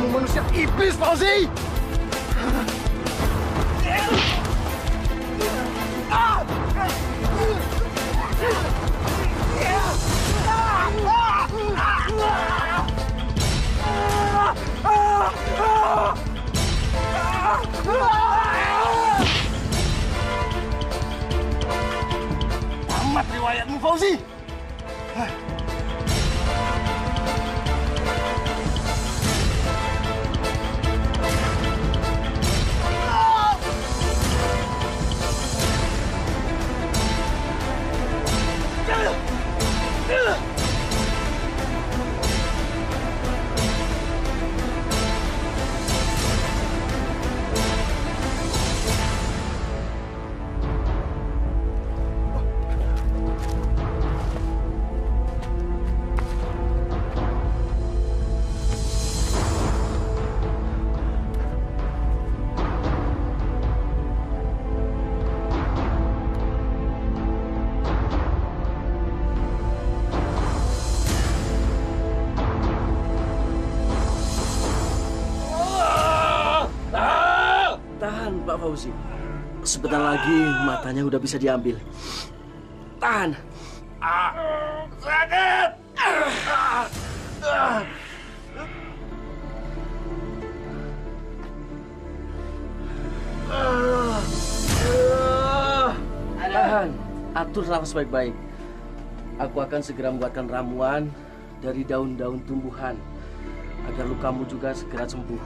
Kamu manusia iblis, Fauzi! Tamat riwayatmu, Fauzi! Pak Fauzi, sebentar lagi matanya udah bisa diambil. Tahan. Sakit! Tahan, atur nafas baik-baik. Aku akan segera membuatkan ramuan dari daun-daun tumbuhan agar lukamu juga segera sembuh.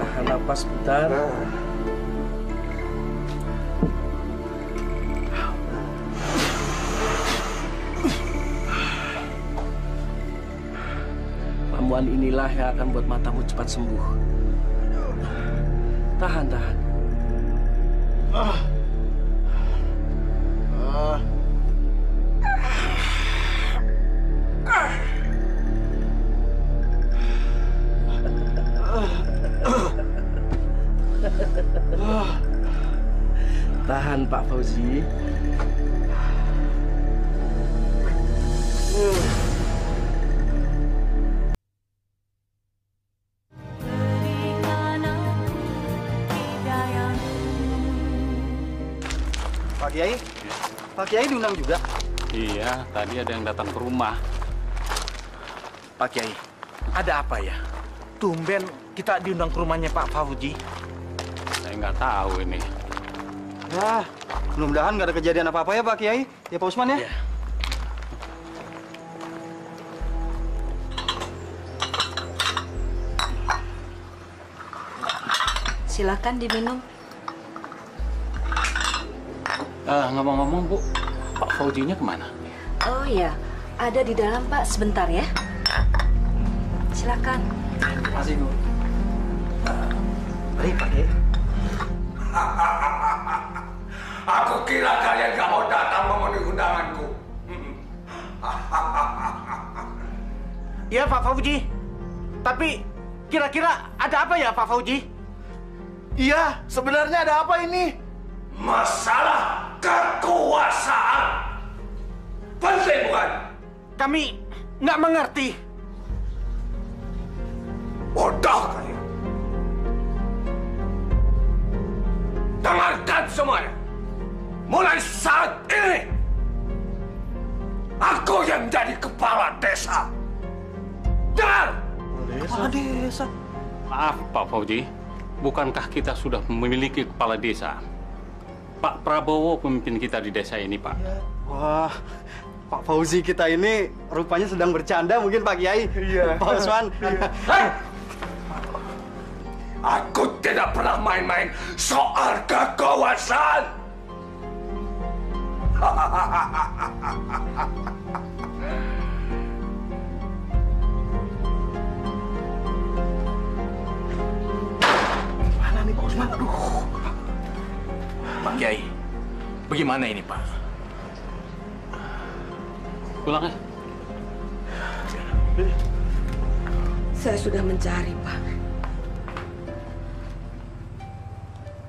Tahan napas sebentar. Ramuan inilah yang akan buat matamu cepat sembuh. Tahan, tahan. Tahan, Pak Fauzi. Pak Kiai? Pak Kiai diundang juga? Iya, tadi ada yang datang ke rumah. Pak Kiai, ada apa ya? Tumben kita diundang ke rumahnya Pak Fauzi. Saya nggak tahu ini. Ya, mudah-mudahan nggak ada kejadian apa-apa ya Pak Kiai. Ya Pak Usman ya? Ya. Silakan diminum. Ngomong-ngomong Bu, Pak Fauzinya kemana? Oh iya, ada di dalam Pak, sebentar ya. Silakan. Terima kasih Bu. Mari Pak Kiai. Aku kira kalian gak mau datang memenuhi undanganku. Iya Pak Fauzi. Tapi kira-kira ada apa ya Pak Fauzi? Iya, sebenarnya ada apa ini? Masalah kekuasaan. Penting bukan? Kami nggak mengerti. Bodoh kalian. Dengarkan semuanya. Mulai saat ini, aku yang menjadi kepala desa. Dengar! Kepala desa. Maaf Pak Fauzi, bukankah kita sudah memiliki kepala desa? Pak Prabowo pemimpin kita di desa ini, Pak. Wah, Pak Fauzi kita ini rupanya sedang bercanda mungkin Pak Kiai. Iya. Pak Usman. Hei! Aku tidak pernah main-main soal kekuasaan. Mana nih Pak Usman? Aduh. Pak Kiai, bagaimana ini Pak? Pulang ya. Saya sudah mencari, Pak.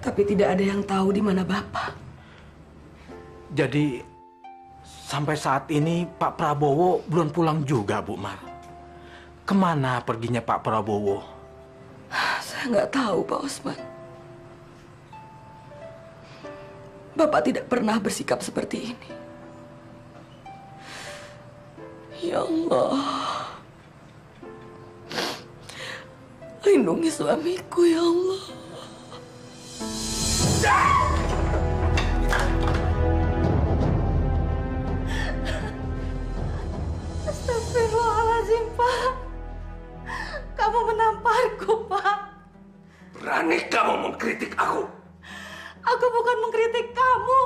Tapi tidak ada yang tahu di mana Bapak. Jadi sampai saat ini Pak Prabowo belum pulang juga, Bu Mar. Kemana perginya Pak Prabowo? Saya nggak tahu, Pak Osman. Bapak tidak pernah bersikap seperti ini. Ya Allah, lindungi suamiku, ya Allah. Astagfirullahaladzim, Pak. Kamu menamparku, Pak. Berani kamu mengkritik aku? Aku bukan mengkritik kamu,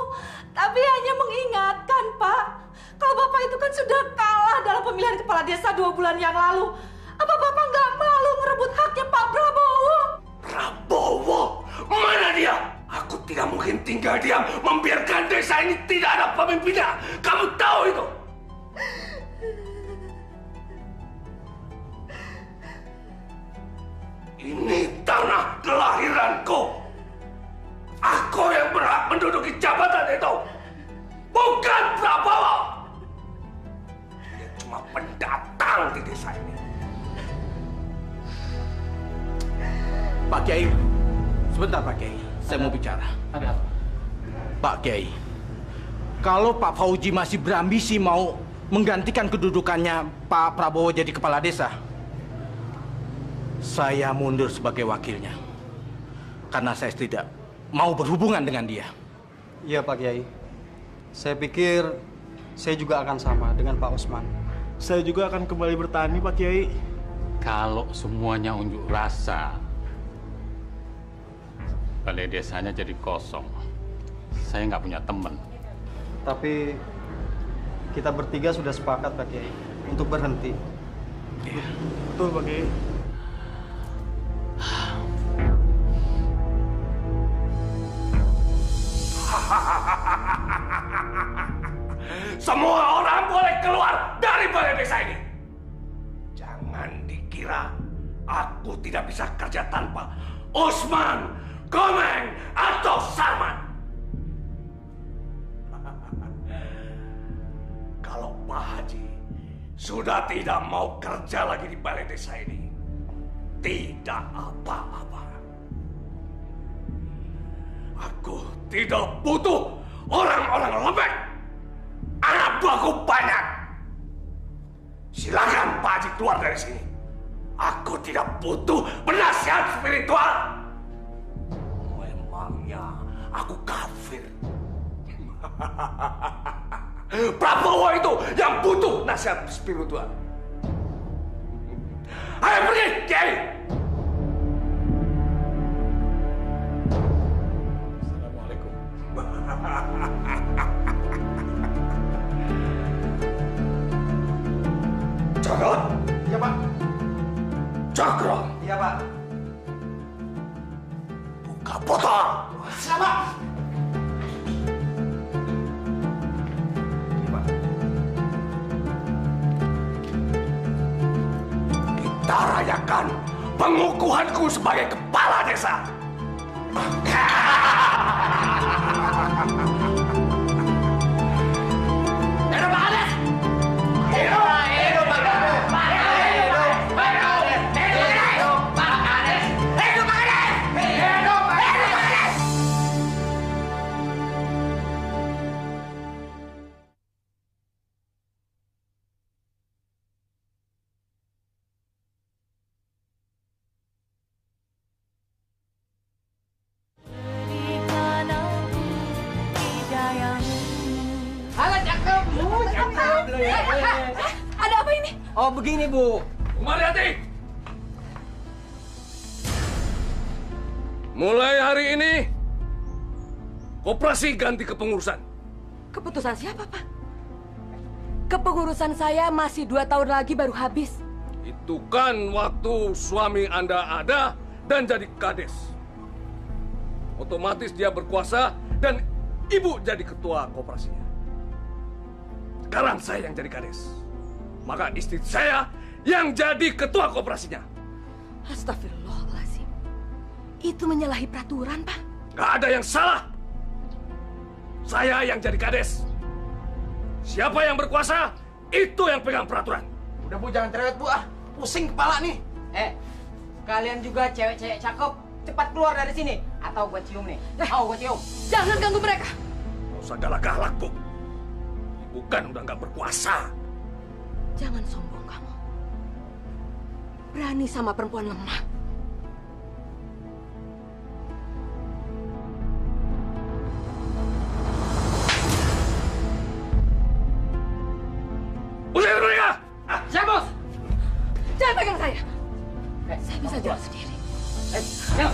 tapi hanya mengingatkan, Pak. Kalau Bapak itu kan sudah kalah dalam pemilihan kepala desa 2 bulan yang lalu. Apa Bapak nggak malu merebut haknya Pak Prabowo? Prabowo? Mana dia? Aku tidak mungkin tinggal diam membiarkan desa ini tidak ada pemimpinnya. Kamu tahu itu? Ini tanah kelahiranku. Aku yang berhak menduduki jabatan itu. Bukan Prabowo. Dia cuma pendatang di desa ini. Pak Kiai, sebentar Pak Kiai, saya mau bicara. Ada apa? Pak Kiai, kalau Pak Fauji masih berambisi mau menggantikan kedudukannya Pak Prabowo jadi kepala desa, saya mundur sebagai wakilnya. Karena saya tidak mau berhubungan dengan dia. Iya Pak Kiai, saya pikir saya juga akan sama dengan Pak Osman. Saya juga akan kembali bertani, Pak Kiai. Kalau semuanya unjuk rasa, balai desanya jadi kosong. Saya nggak punya teman. Tapi kita bertiga sudah sepakat Pak Kiai untuk berhenti. Betul, Pak Kiai. Semua orang boleh keluar dari balai desa ini. Jangan dikira aku tidak bisa kerja tanpa Osman, Komeng, atau Sarman. Kalau Pak Haji sudah tidak mau kerja lagi di balai desa ini, tidak apa-apa. Aku tidak butuh orang-orang lembek. Anak buahku banyak. Silakan Pak Haji keluar dari sini. Aku tidak butuh penasihat spiritual. Memangnya aku kafir? Prabowo itu yang butuh nasihat spiritual. Ayo pergi, Kiai. Assalamualaikum. Cakro? Iya Pak. Cakro, Iya Pak. buka botol. Siapa? Kita rayakan pengukuhanku sebagai kepala desa. Hidup Pak Kades! Hidup Pak Kades! Hidup Pak Kades! Hidup Pak Kades! Hidup Pak Kades! Hidup Pak Kades! Hidup Pak Kades! Ada apa ini? Oh begini Bu. Mariati! Mulai hari ini, koperasi ganti kepengurusan. Keputusan siapa, Pak? Kepengurusan saya masih 2 tahun lagi baru habis. Itu kan waktu suami Anda ada dan jadi kades. Otomatis dia berkuasa dan Ibu jadi ketua koperasinya. Sekarang saya yang jadi kades. Maka istri saya yang jadi ketua koperasinya. Astagfirullahaladzim. Itu menyalahi peraturan, Pak. Gak ada yang salah. Saya yang jadi kades. Siapa yang berkuasa, itu yang pegang peraturan. Udah Bu, jangan cerewet Bu ah. Pusing kepala nih. Kalian juga cewek-cewek cakep, cepat keluar dari sini atau gue cium nih. Mau gue cium? Jangan ganggu mereka. Nggak usah galak-galak, Bu. Ibu kan udah nggak berkuasa. Jangan sombong kamu. Berani sama perempuan lemah. Usir mereka! Siap, Bos. Jangan pegang saya. Saya bisa jalan sendiri. Yuk.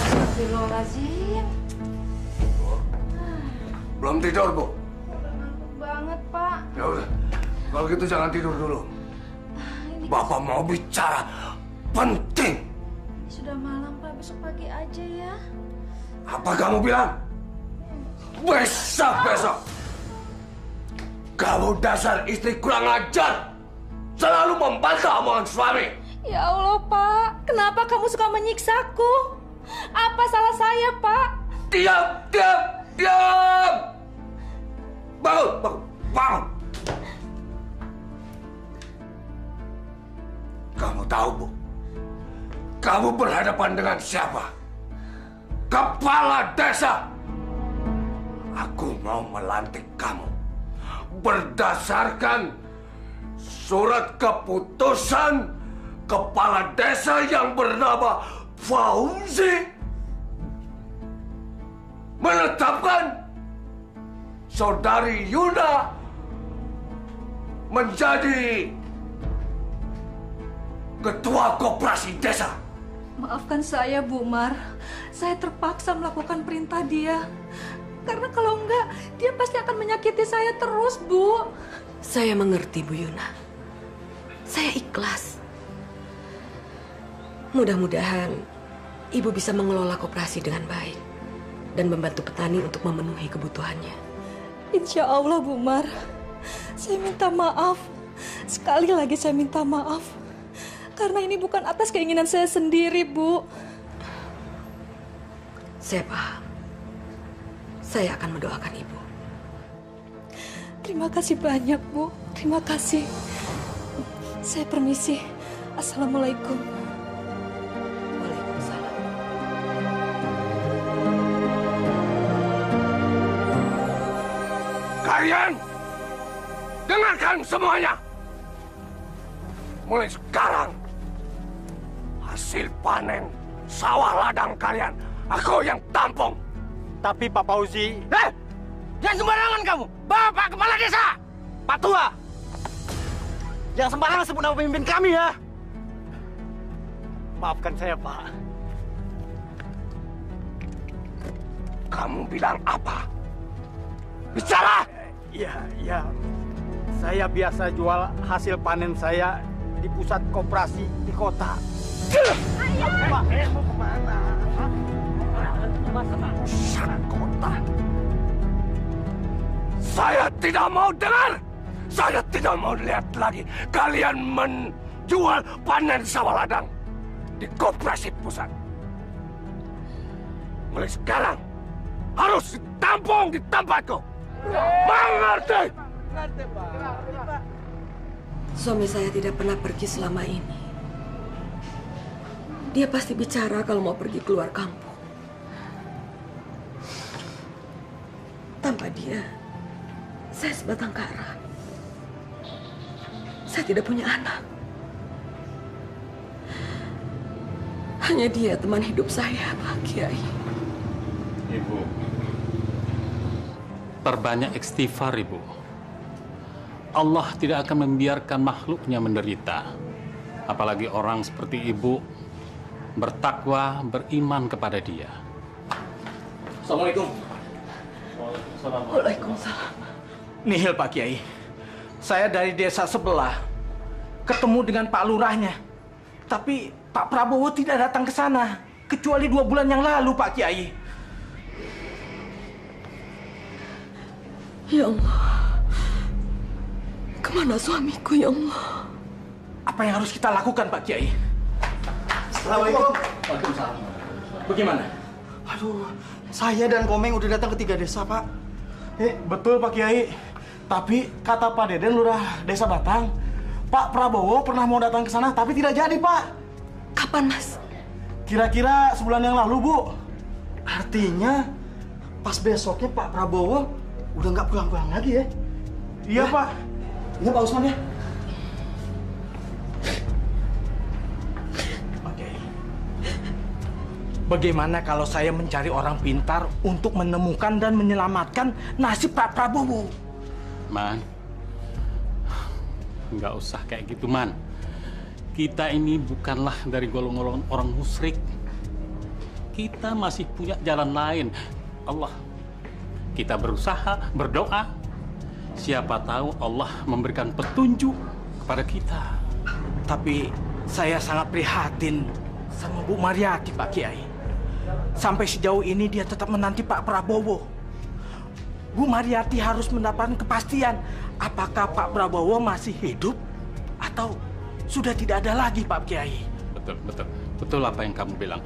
Astagfirullahaladzim. Belum tidur, Bu? Ngantuk banget, Pak. Ya udah, kalau gitu jangan tidur dulu. Bapak mau bicara penting. Sudah malam, Pak. Besok pagi aja ya. Apa kamu bilang? Besok. Kamu dasar istri kurang ajar. Selalu membantah omongan suami. Ya Allah, Pak. Kenapa kamu suka menyiksaku? Apa salah saya, Pak? Diam! Bangun! Kamu tahu, Bu? Kamu berhadapan dengan siapa? Kepala desa! Aku mau melantik kamu berdasarkan surat keputusan kepala desa yang bernama Fauzi menetapkan Saudari Yuna menjadi ketua koperasi desa. Maafkan saya, Bu Mar. Saya terpaksa melakukan perintah dia. Karena kalau enggak, dia pasti akan menyakiti saya terus, Bu. Saya mengerti, Bu Yuna. Saya ikhlas. Mudah-mudahan Ibu bisa mengelola koperasi dengan baik dan membantu petani untuk memenuhi kebutuhannya. Insya Allah, Bu Mar. Saya minta maaf. Sekali lagi saya minta maaf. Karena ini bukan atas keinginan saya sendiri, Bu. Saya paham. Saya akan mendoakan Ibu. Terima kasih banyak, Bu. Terima kasih. Saya permisi. Assalamualaikum. Waalaikumsalam. Kalian dengarkan semuanya. Mulai sekarang hasil panen sawah ladang kalian aku yang tampung. Tapi Pak Fauzi... Jangan sembarangan kamu, Bapak Kepala Desa. Pak Tua! Jangan sembarangan sebut nama pemimpin kami ya! Maafkan saya, Pak. Kamu bilang apa? Bicara! Iya. Saya biasa jual hasil panen saya di pusat koperasi di kota. Pak, mau kemana? Pusat kota. Saya tidak mau dengar. Saya tidak mau lihat lagi kalian menjual panen sawah ladang di koperasi pusat. Mulai sekarang harus ditampung di tempatku. Mengerti? Suami saya tidak pernah pergi selama ini. Dia pasti bicara kalau mau pergi keluar kampung. Tanpa dia, saya sebatang kara. Saya tidak punya anak. Hanya dia teman hidup saya, Pak Kiai. Ibu, perbanyak istighfar, Ibu. Allah tidak akan membiarkan makhluknya menderita. Apalagi orang seperti Ibu bertakwa, beriman kepada Dia. Assalamualaikum. Waalaikumsalam. Nihil Pak Kiai. Saya dari desa sebelah. Ketemu dengan Pak Lurahnya. Tapi Pak Prabowo tidak datang ke sana. Kecuali 2 bulan yang lalu, Pak Kiai. Ya Allah. Kemana suamiku, ya Allah? Apa yang harus kita lakukan, Pak Kiai? Assalamualaikum. Waalaikumsalam. Bagaimana? Aduh, saya dan Komeng udah datang ke 3 desa, Pak. Betul Pak Kiai. Tapi kata Pak Deden lurah Desa Batang, Pak Prabowo pernah mau datang ke sana tapi tidak jadi, Pak. Kapan, Mas? Kira-kira sebulan yang lalu, Bu. Artinya pas besoknya Pak Prabowo udah nggak pulang-pulang lagi ya? Iya, Pak. Iya, Pak Usman ya. Bagaimana kalau saya mencari orang pintar untuk menemukan dan menyelamatkan nasib Pak Prabowo? Man, nggak usah kayak gitu, Man. Kita ini bukanlah dari golongan orang musyrik. Kita masih punya jalan lain. Allah, kita berusaha, berdoa. Siapa tahu Allah memberikan petunjuk kepada kita. Tapi saya sangat prihatin sama Bu Mariati, Pak Kiai. Sampai sejauh ini dia tetap menanti Pak Prabowo. Bu Mariati harus mendapatkan kepastian apakah Pak Prabowo masih hidup atau sudah tidak ada lagi, Pak Kiai. Betul apa yang kamu bilang.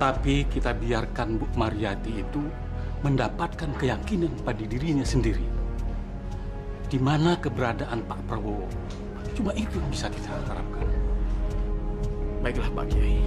Tapi kita biarkan Bu Mariati itu mendapatkan keyakinan pada dirinya sendiri. Di mana keberadaan Pak Prabowo. Cuma itu yang bisa kita harapkan. Baiklah, Pak Kiai.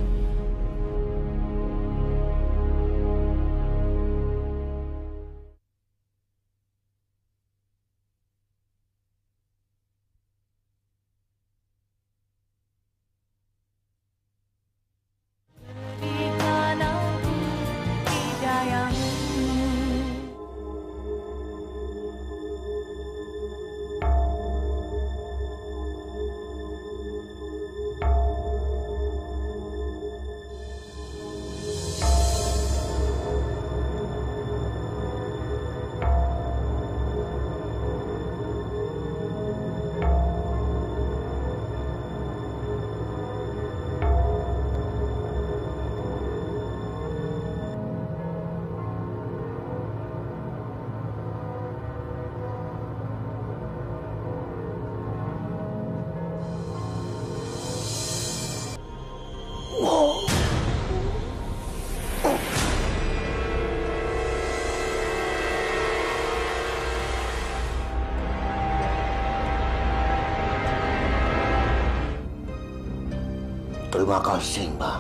Terima kasih, Mbak.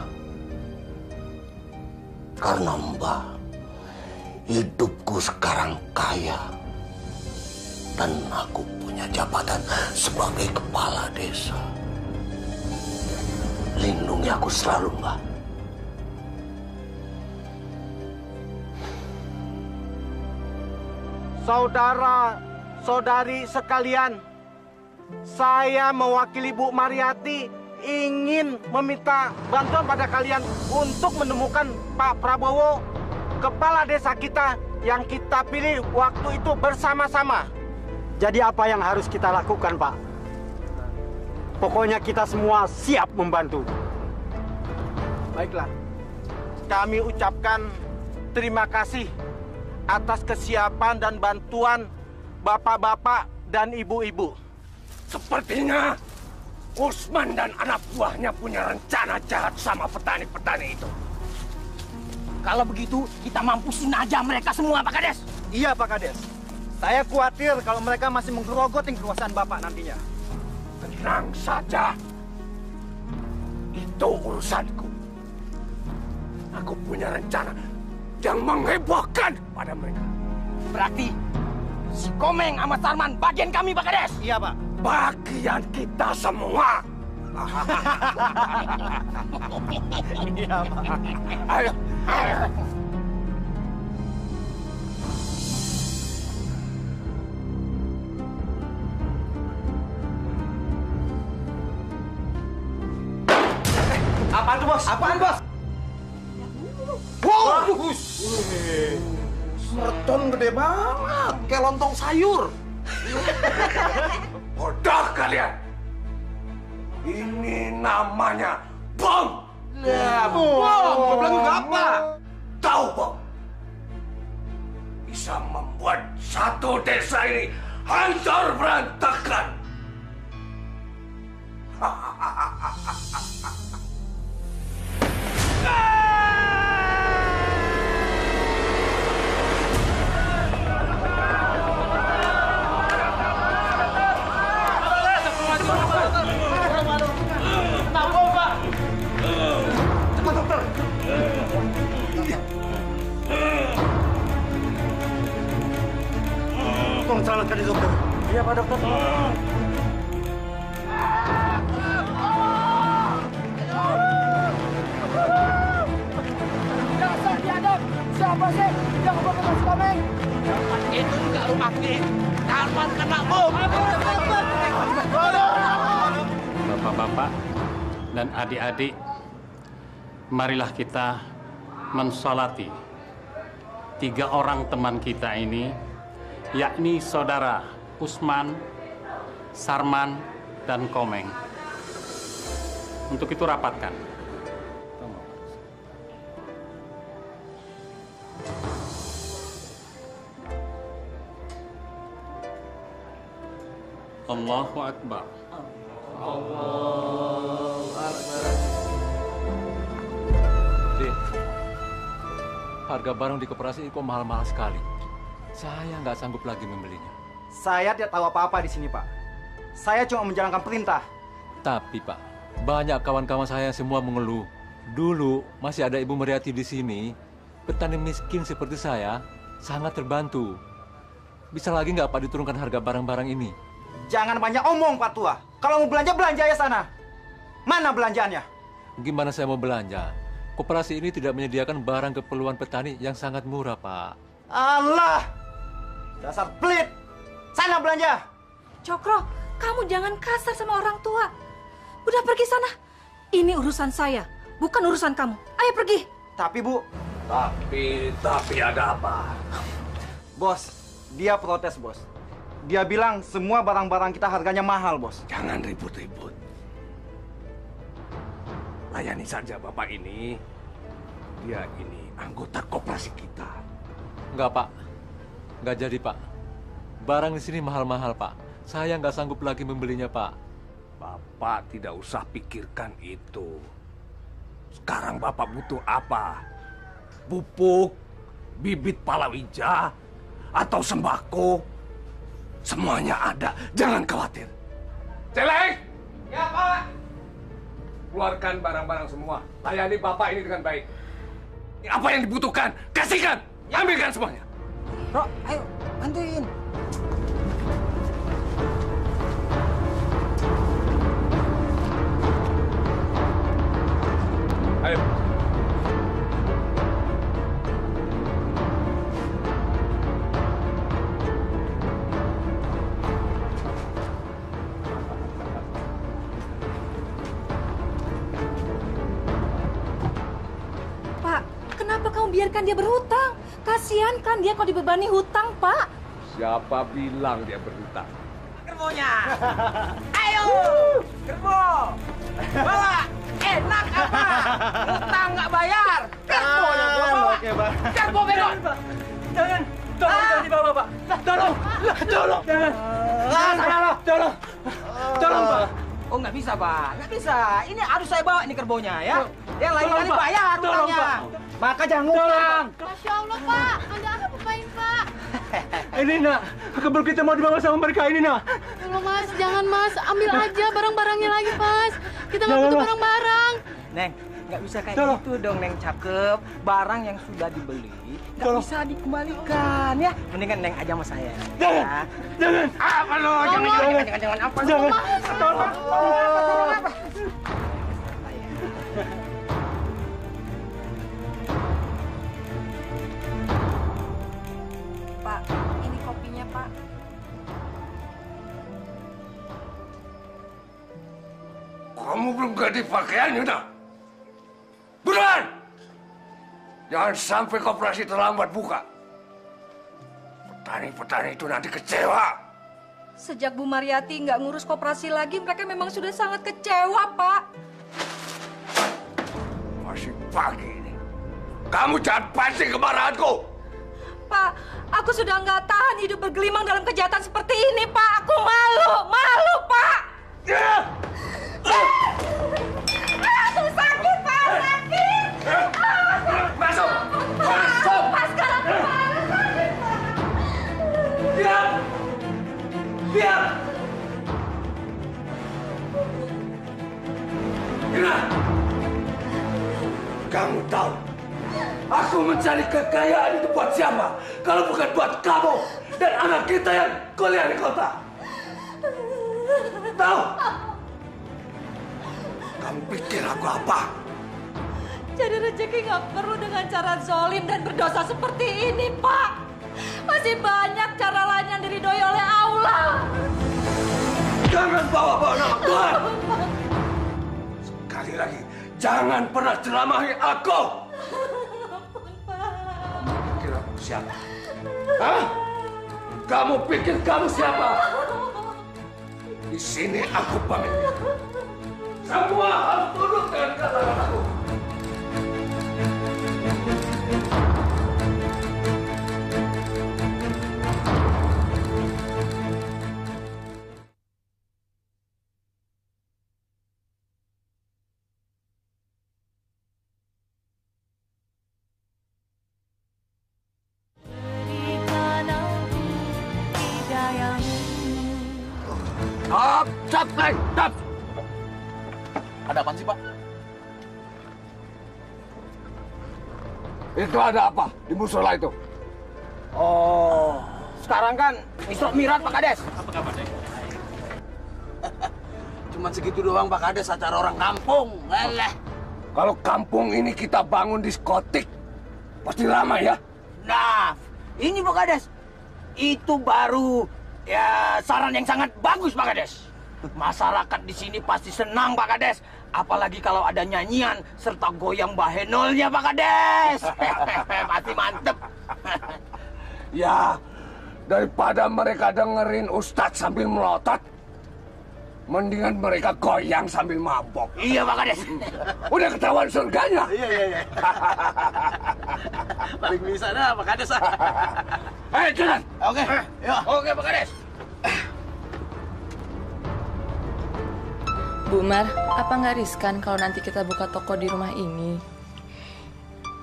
Karena Mbak, hidupku sekarang kaya. Dan aku punya jabatan sebagai kepala desa. Lindungi aku selalu, Mbak. Saudara-saudari sekalian, saya mewakili Bu Mariati ingin meminta bantuan pada kalian untuk menemukan Pak Prabowo, kepala desa kita yang kita pilih waktu itu bersama-sama. Jadi apa yang harus kita lakukan, Pak? Pokoknya kita semua siap membantu. Baiklah, kami ucapkan terima kasih atas kesiapan dan bantuan bapak-bapak dan ibu-ibu. Sepertinya Usman dan anak buahnya punya rencana jahat sama petani-petani itu. Kalau begitu, kita mampusin aja mereka semua, Pak Kades. Iya, Pak Kades. Saya khawatir kalau mereka masih menggerogotin kekuasaan Bapak nantinya. Tenang saja. Itu urusanku. Aku punya rencana yang menghebohkan pada mereka. Berarti si Komeng sama Sarman bagian kami, Pak Kades. Iya, Pak. Bagian kita semua. Iya, Pak. Ayo. Apaan tuh, Bos? Apaan, Bos? Wow. Merton gede banget, kayak lontong sayur. Bodoh kalian. Ini namanya bom. Ya, bom. Gue bilang juga apa? Tahu bom? Bisa membuat satu desa ini hancur berantakan. Tolong selamatkan dia, dokter. Iya, Pak Dokter. Dasar biadab! Siapa sih yang pakai baju komeng? Itu juga rumah kita. Darman kena bom. Bapak-bapak dan adik-adik, marilah kita mensolati 3 orang teman kita ini, yakni saudara Usman, Sarman, dan Komeng. Untuk itu rapatkan. Allahu Akbar. Allahu Akbar. Dek, harga barang di koperasi kok mahal-mahal sekali. Saya nggak sanggup lagi membelinya. Saya tidak tahu apa-apa di sini, Pak. Saya cuma menjalankan perintah. Tapi, Pak, banyak kawan-kawan saya semua mengeluh. Dulu masih ada Ibu Mariati di sini. Petani miskin seperti saya sangat terbantu. Bisa lagi nggak Pak diturunkan harga barang-barang ini? Jangan banyak omong, Pak Tua. Kalau mau belanja, belanja ya sana. Mana belanjaannya? Gimana saya mau belanja? Koperasi ini tidak menyediakan barang keperluan petani yang sangat murah, Pak. Allah! Dasar pelit! Sana belanja! Cokro, kamu jangan kasar sama orang tua. Udah pergi sana. Ini urusan saya, bukan urusan kamu. Ayo pergi. Tapi, Bu... Tapi ada apa? Bos, dia protes, Bos. Dia bilang semua barang-barang kita harganya mahal, Bos. Jangan ribut-ribut. Layani saja Bapak ini. Dia ini anggota koperasi kita. Enggak, Pak. Enggak jadi, Pak. Barang di sini mahal-mahal, Pak. Saya nggak sanggup lagi membelinya, Pak. Bapak tidak usah pikirkan itu. Sekarang Bapak butuh apa? Pupuk, bibit palawija, atau sembako? Semuanya ada, jangan khawatir. Celeng! Ya, Pak. Keluarkan barang-barang semua. Layani Bapak ini dengan baik. Apa yang dibutuhkan, kasihkan. Ambilkan semuanya. Bro, ayo bantuin. Ayo. Pak, kenapa kamu biarkan dia berhutang? Kasihan kan dia kalau dibebani hutang, Pak. Siapa bilang dia berhutang? Gerbonya. Ayo. Gerbo. Bawa. Enak apa? Hutang nggak bayar. Gerbonya gua bawa. Oke, Pak. Gerbo bego. Jangan, jangan dibawa, Pak. Tolong, jangan. Tolong, Pak. Oh, nggak bisa, Pak. Nggak bisa. Ini harus saya bawa ini kerbonya, ya. Yang lain kali Pak. bayar Tolong, hutangnya. Pak. Maka jangan ngutang. Masya Allah, Pak. Anda apa-apain, Pak? Ini, Nak. Kebun kita mau dibawa sama mereka ini, Nak. Tolong, Mas. Jangan, Mas. Ambil aja barang-barangnya lagi, Mas. Kita nggak butuh barang-barang. Neng, nggak bisa kayak Tolong. gitu dong, Neng. Cakep. Barang yang sudah dibeli nggak Tolong. bisa dikembalikan, ya. Mendingan Neng aja sama saya. Jangan. Ya. Jangan. Apa lo? Jangan apa lo? Jangan. Tolong. Pak, ini kopinya, Pak. Kamu belum ganti pakaiannya, nak? Buruan! Jangan sampai koperasi terlambat buka. Petani-petani itu nanti kecewa. Sejak Bu Mariati nggak ngurus koperasi lagi, mereka memang sudah sangat kecewa, Pak. Masih pagi ini. Kamu jangan pancing kemarahanku. Pak, aku sudah nggak tahan hidup bergelimang dalam kejahatan seperti ini, Pak. Aku malu, Pak. Ya! Biar! Kira! Kamu tahu, aku mencari kekayaan itu buat siapa? Kalau bukan buat kamu dan anak kita yang kuliah di kota. Tahu? Kamu pikir aku apa? Jadi rezeki nggak perlu dengan cara zolim dan berdosa seperti ini, Pak. Masih banyak cara lain yang diridhoi oleh Allah. Jangan bawa-bawa nama Tuhan. Sekali lagi, jangan pernah ceramahi aku. Pikir aku siapa? Hah? Kamu pikir kamu siapa? Di sini aku pamit. Semua harus tunduk dengan kata-kataku. Stop! Ada apaan sih, Pak? Itu ada apa di musola itu? Oh, sekarang kan Isra Mi'raj Pak Kades. Apa kabar, Dek? Cuman segitu doang, Pak Kades, acara orang kampung. Leleh. Kalau kampung ini kita bangun diskotik, pasti lama ya? Nah, ini Pak Kades. Itu baru ya saran yang sangat bagus Pak Kades. Masyarakat di sini pasti senang Pak Kades. Apalagi kalau ada nyanyian serta goyang bahenolnya Pak Kades. Pasti mantep. Ya, daripada mereka dengerin Ustadz sambil melotot, mendingan mereka goyang sambil mabok. Iya Pak Kades. Udah ketahuan surganya. Iya. Paling bisa dah Pak Kades. Jalan. Oke. Oke Pak Kades. Bu Mar, apa nggak riskan kalau nanti kita buka toko di rumah ini?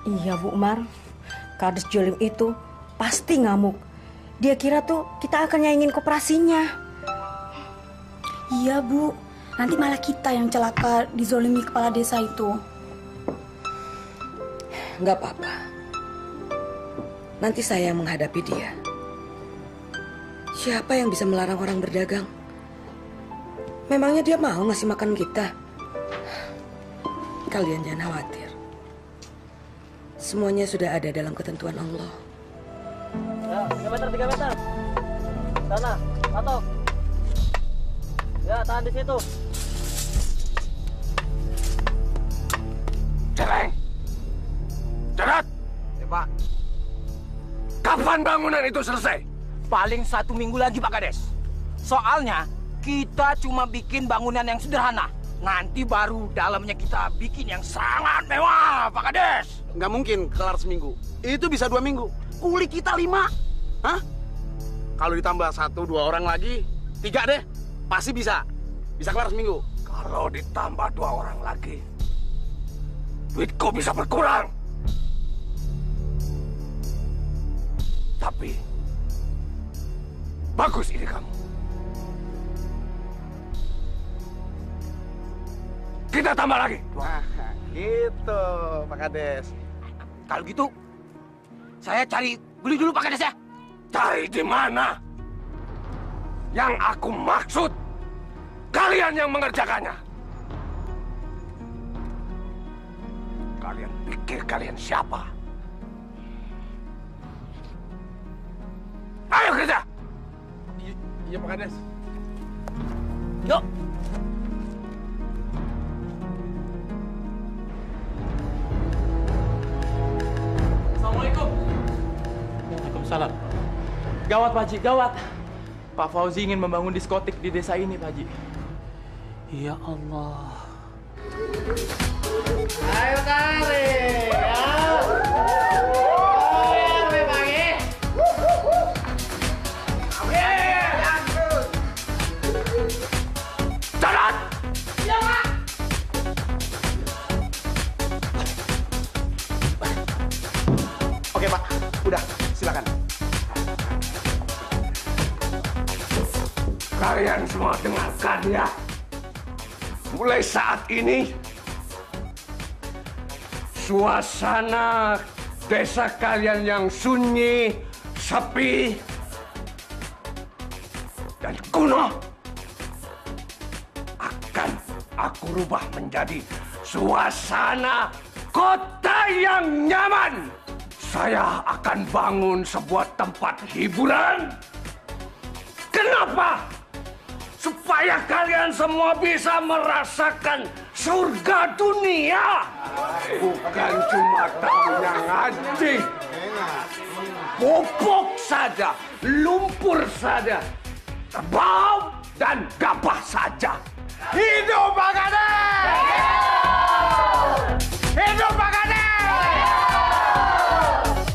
Iya Bu Mar, Kades Jolim itu pasti ngamuk. Dia kira tuh kita akan nyaingin koperasinya. Iya Bu, nanti malah kita yang celaka dizolimi kepala desa itu. Nggak apa-apa. Nanti saya yang menghadapi dia. Siapa yang bisa melarang orang berdagang? Memangnya dia mau ngasih makan kita? Kalian jangan khawatir. Semuanya sudah ada dalam ketentuan Allah. Ya, 3 meter. Sana, patok. Ya, tahan di situ. Celeng! Cerat! Ya Pak. Kapan bangunan itu selesai? Paling 1 minggu lagi Pak Kades. Soalnya kita cuma bikin bangunan yang sederhana. Nanti baru dalamnya kita bikin yang sangat mewah, Pak Kades. Nggak mungkin kelar seminggu. Itu bisa 2 minggu. Kuli kita 5. Hah? Kalau ditambah 1-2 orang lagi, 3 deh. Pasti bisa. Bisa kelar seminggu. Kalau ditambah 2 orang lagi, duitku bisa berkurang. Tapi, bagus ide kamu. Kita tambah lagi. Nah, gitu, Pak Kades. Kalau gitu, saya cari beli dulu Pak Kades ya. Cari di mana? Yang aku maksud, kalian yang mengerjakannya. Kalian pikir kalian siapa? Ayo kerja! Iya, Pak Kades. Yuk. Assalamualaikum. Waalaikumsalam. Gawat Pak Haji, gawat. Pak Fauzi ingin membangun diskotik di desa ini Pak Haji. Ya Allah. Ayo kali ya. Jalan! Ya Pak. Oke Pak, udah silakan. Kalian semua dengarkan ya. Mulai saat ini, suasana desa kalian yang sunyi, sepi, dan kuno akan aku rubah menjadi suasana kota yang nyaman. Saya akan bangun sebuah tempat hiburan. Kenapa? Supaya kalian semua bisa merasakan surga dunia. Bukan cuma tahunya ngaji. Pupuk saja, lumpur saja, terbau dan gabah saja. Hidup Pak Kades! Hidup Pak Kades!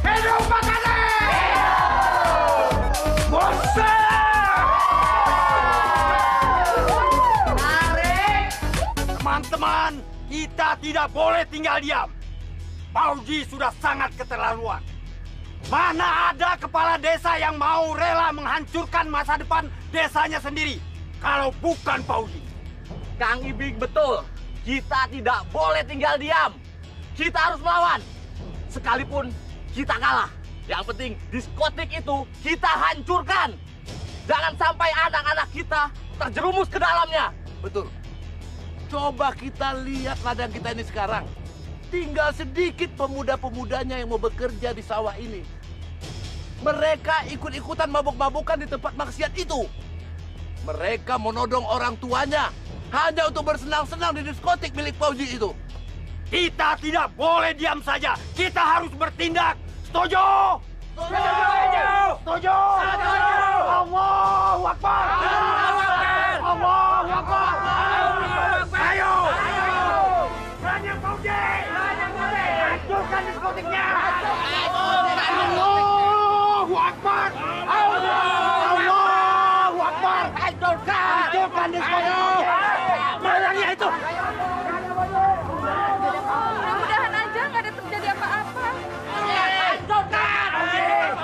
Hidup Pak Kades! Bosan! Teman-teman, kita tidak boleh tinggal diam. Pauji sudah sangat keterlaluan. Mana ada kepala desa yang mau rela menghancurkan masa depan desanya sendiri kalau bukan Pauji. Kang Ibing betul. Kita tidak boleh tinggal diam. Kita harus melawan. Sekalipun kita kalah. Yang penting diskotik itu kita hancurkan. Jangan sampai anak-anak kita terjerumus ke dalamnya. Betul. Coba kita lihat ladang kita ini sekarang. Tinggal sedikit pemuda-pemudanya yang mau bekerja di sawah ini. Mereka ikut-ikutan mabuk-mabukan di tempat maksiat itu. Mereka menodong orang tuanya hanya untuk bersenang-senang di diskotik milik Pauji itu. Kita tidak boleh diam saja. Kita harus bertindak. Setuju? Setuju! Setuju! Allahu Akbar! Allahu Akbar! Ayo! Banyak Pauji! Hancurkan diskotiknya! Allahu Akbar! Allahu Akbar! Hancurkan diskotiknya! Malangnya itu! Mudah-mudahan aja nggak ada terjadi apa-apa. Hancurkan!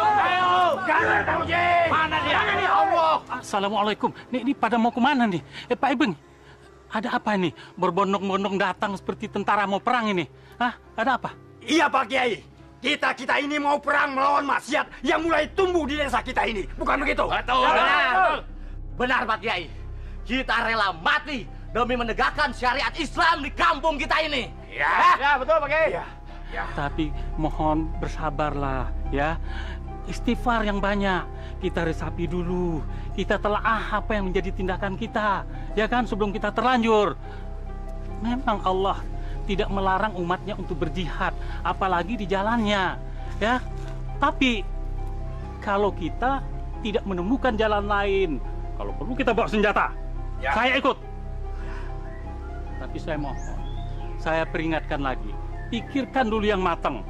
Ayo! Jangan Pauji! Mana dia? Allah! Assalamualaikum. Ini pada mau kemana nih? Pak Ibeng, ada apa ini? Berbondong-bondong datang seperti tentara mau perang ini. Hah? Ada apa? Iya Pak Kiai. Kita ini mau perang melawan maksiat yang mulai tumbuh di desa kita ini. Bukan begitu? Betul. Benar. Benar Pak Kiai. Kita rela mati demi menegakkan syariat Islam di kampung kita ini. Ya, betul Pak Kiai. Ya. Tapi mohon bersabarlah ya. Istighfar yang banyak. Kita resapi dulu. Kita telaah apa yang menjadi tindakan kita. Ya kan, sebelum kita terlanjur. Memang Allah tidak melarang umatnya untuk berjihad. Apalagi di jalannya. Ya. Tapi kalau kita tidak menemukan jalan lain. Kalau perlu kita bawa senjata. Ya. Saya ikut. Tapi saya mohon. Saya peringatkan lagi. Pikirkan dulu yang matang.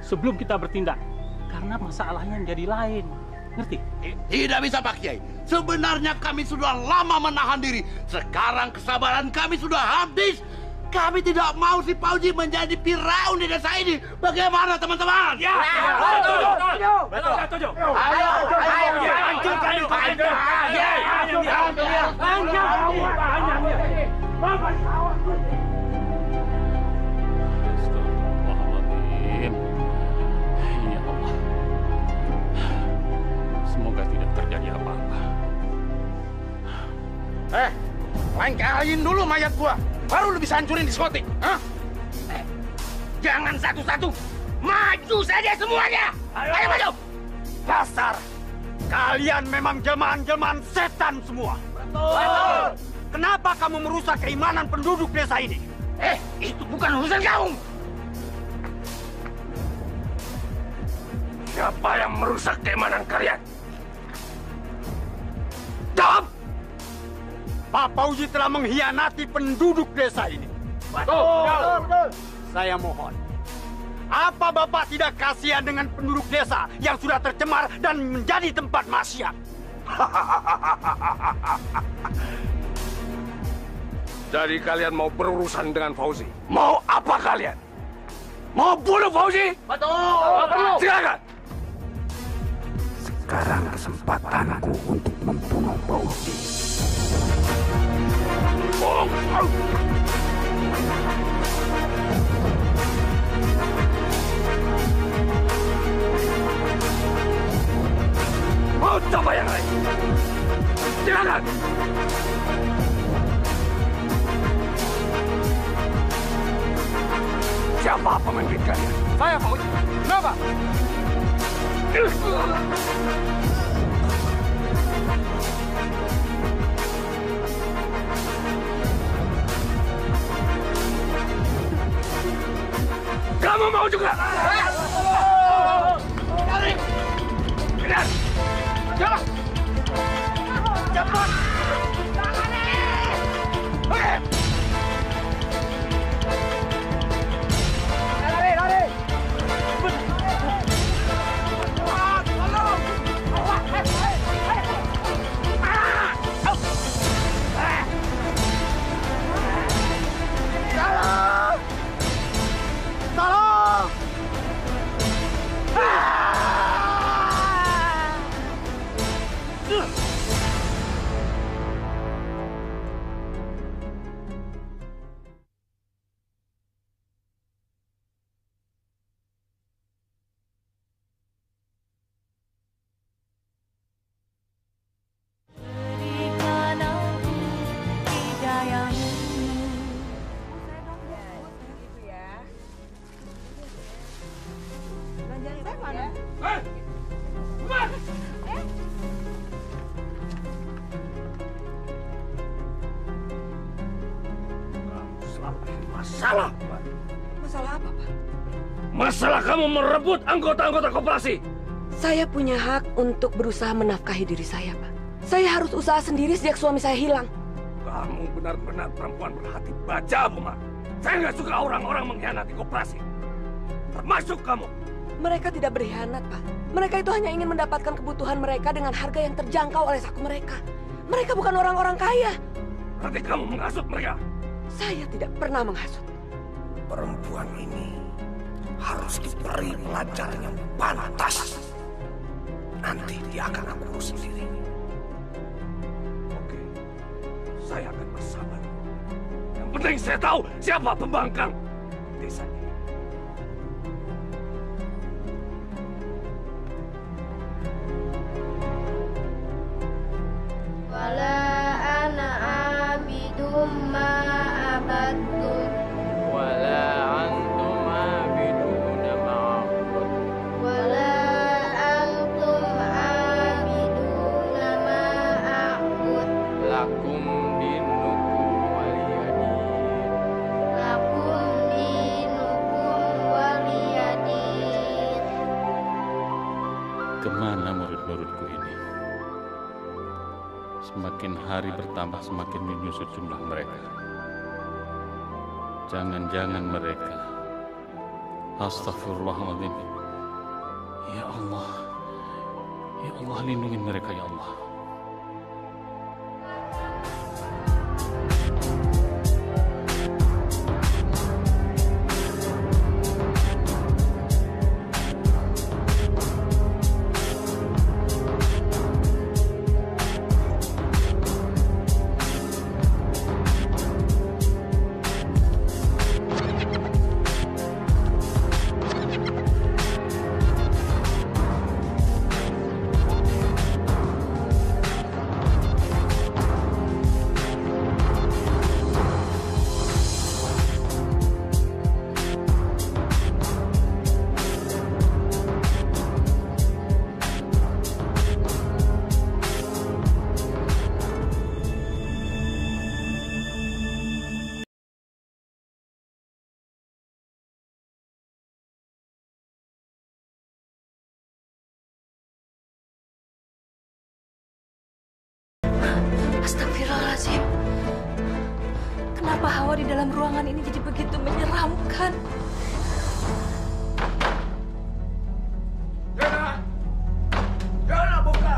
Sebelum kita bertindak. Karena masalahnya menjadi lain. Ngerti? Tidak bisa Pak Kiai. Sebenarnya kami sudah lama menahan diri. Sekarang kesabaran kami sudah habis. Kami tidak mau si Pauji menjadi Firaun di desa ini. Bagaimana teman-teman? Ya. Betul. Setuju. Ayo. Hancurkan itu. Astagfirullahaladzim. Ya Allah. Semoga tidak terjadi apa-apa. Langkahin dulu mayat gua. Baru lu bisa hancurin diskotik. Hah? Jangan satu-satu. Maju saja semuanya. Ayo maju. Dasar. Kalian memang jelmaan-jelmaan setan semua. Betul. Kenapa kamu merusak keimanan penduduk desa ini? Itu bukan urusan kamu. Siapa yang merusak keimanan kalian? Jawab! Pak Pauji telah mengkhianati penduduk desa ini. Betul. Saya mohon. Apa Bapak tidak kasihan dengan penduduk desa yang sudah tercemar dan menjadi tempat maksiat? Jadi kalian mau berurusan dengan Fauzi? Mau apa kalian? Mau bunuh Fauzi? Betul. Silakan. Sekarang kesempatanku untuk membunuh Bauti. Mau coba yang lain? Silakan. Siapa pemimpin kalian? Saya, Pak Uji. Kenapa? Kamu mau juga? Tarik! Lihat! Jalan! Cepat! Oke! Lari, lari! Tolong! Tolong! Masalah, Pak. Masalah apa, Pak? Masalah kamu merebut anggota-anggota koperasi. Saya punya hak untuk berusaha menafkahi diri saya, Pak. Saya harus usaha sendiri sejak suami saya hilang. Kamu benar-benar perempuan berhati baja, Buma. Saya nggak suka orang-orang mengkhianati koperasi. Termasuk kamu. Mereka tidak berkhianat, Pak. Mereka itu hanya ingin mendapatkan kebutuhan mereka dengan harga yang terjangkau oleh saku mereka. Mereka bukan orang-orang kaya. Berarti kamu menghasut mereka. Saya tidak pernah menghasut. Perempuan ini harus diberi pelajaran yang pantas. Nanti dia akan aku urus sendiri. Oke, saya akan bersabar. Yang penting saya tahu siapa pembangkang desa ini. Wala ana abidum ma abadtum. Wala antum abiduna ma abud. Wala antum abiduna ma a'bud. Lakum dinukum waliyadin. Lakum dinukum waliyadin. Kemana murid-muridku ini? Semakin hari bertambah semakin menyusut jumlah mereka. Jangan-jangan mereka. Astagfirullahaladzim. Ya Allah. Ya Allah, lindungi mereka ya Allah. Astagfirullahaladzim. Kenapa hawa di dalam ruangan ini jadi begitu menyeramkan? Yana buka.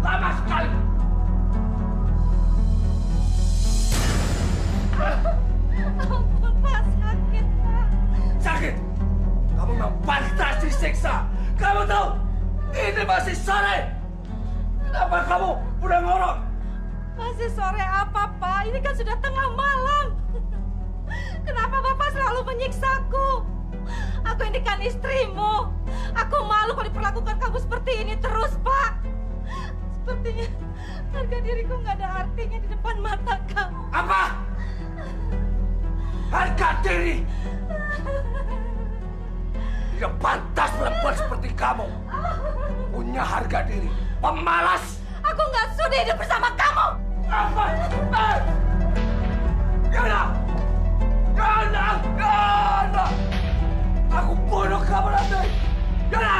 Lama sekali. Ampun, Pak, sakit, Pak. Sakit? Kamu memang pantas disiksa. Kamu tahu, ini masih kamu udah ngorok. Masih sore apa, Pak? Ini kan sudah tengah malam. Kenapa Bapak selalu menyiksaku? Aku ini kan istrimu. Aku malu kalau diperlakukan kamu seperti ini terus, Pak. Sepertinya harga diriku nggak ada artinya di depan mata kamu. Apa? Harga diri? Tidak pantas perempuan seperti kamu punya harga diri. Pemalas. Aku nggak sudi hidup bersama kamu. Apa? Yana! Yana! Yana! Aku bunuh kamu nanti. Yana!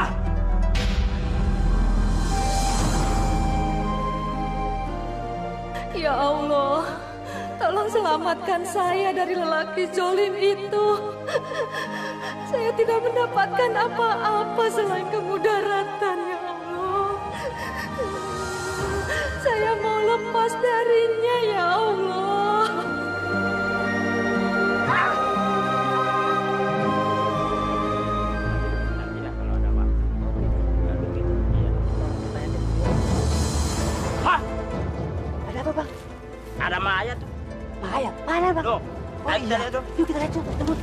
Ya Allah, tolong selamatkan saya dari lelaki zolim itu. Saya tidak mendapatkan apa-apa selain kemudaratan, ya Allah. Saya mau lepas darinya, ya Allah. Ada apa, Bang? Ada mayat. Mayat? Mana, Bang? Tuh, kita lihat tuh. Yuk kita lihat, tunggu.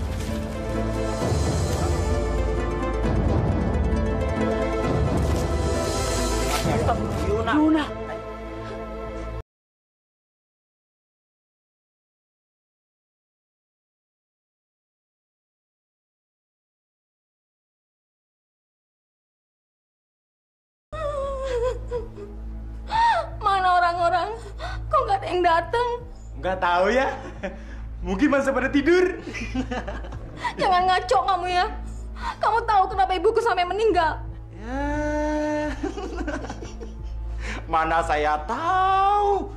Yuna. Mana orang-orang? Kok nggak ada yang datang? Nggak tahu ya. Mungkin masih pada tidur. Jangan ngaco kamu ya. Kamu tahu kenapa ibuku sampai meninggal? Mana saya tahu.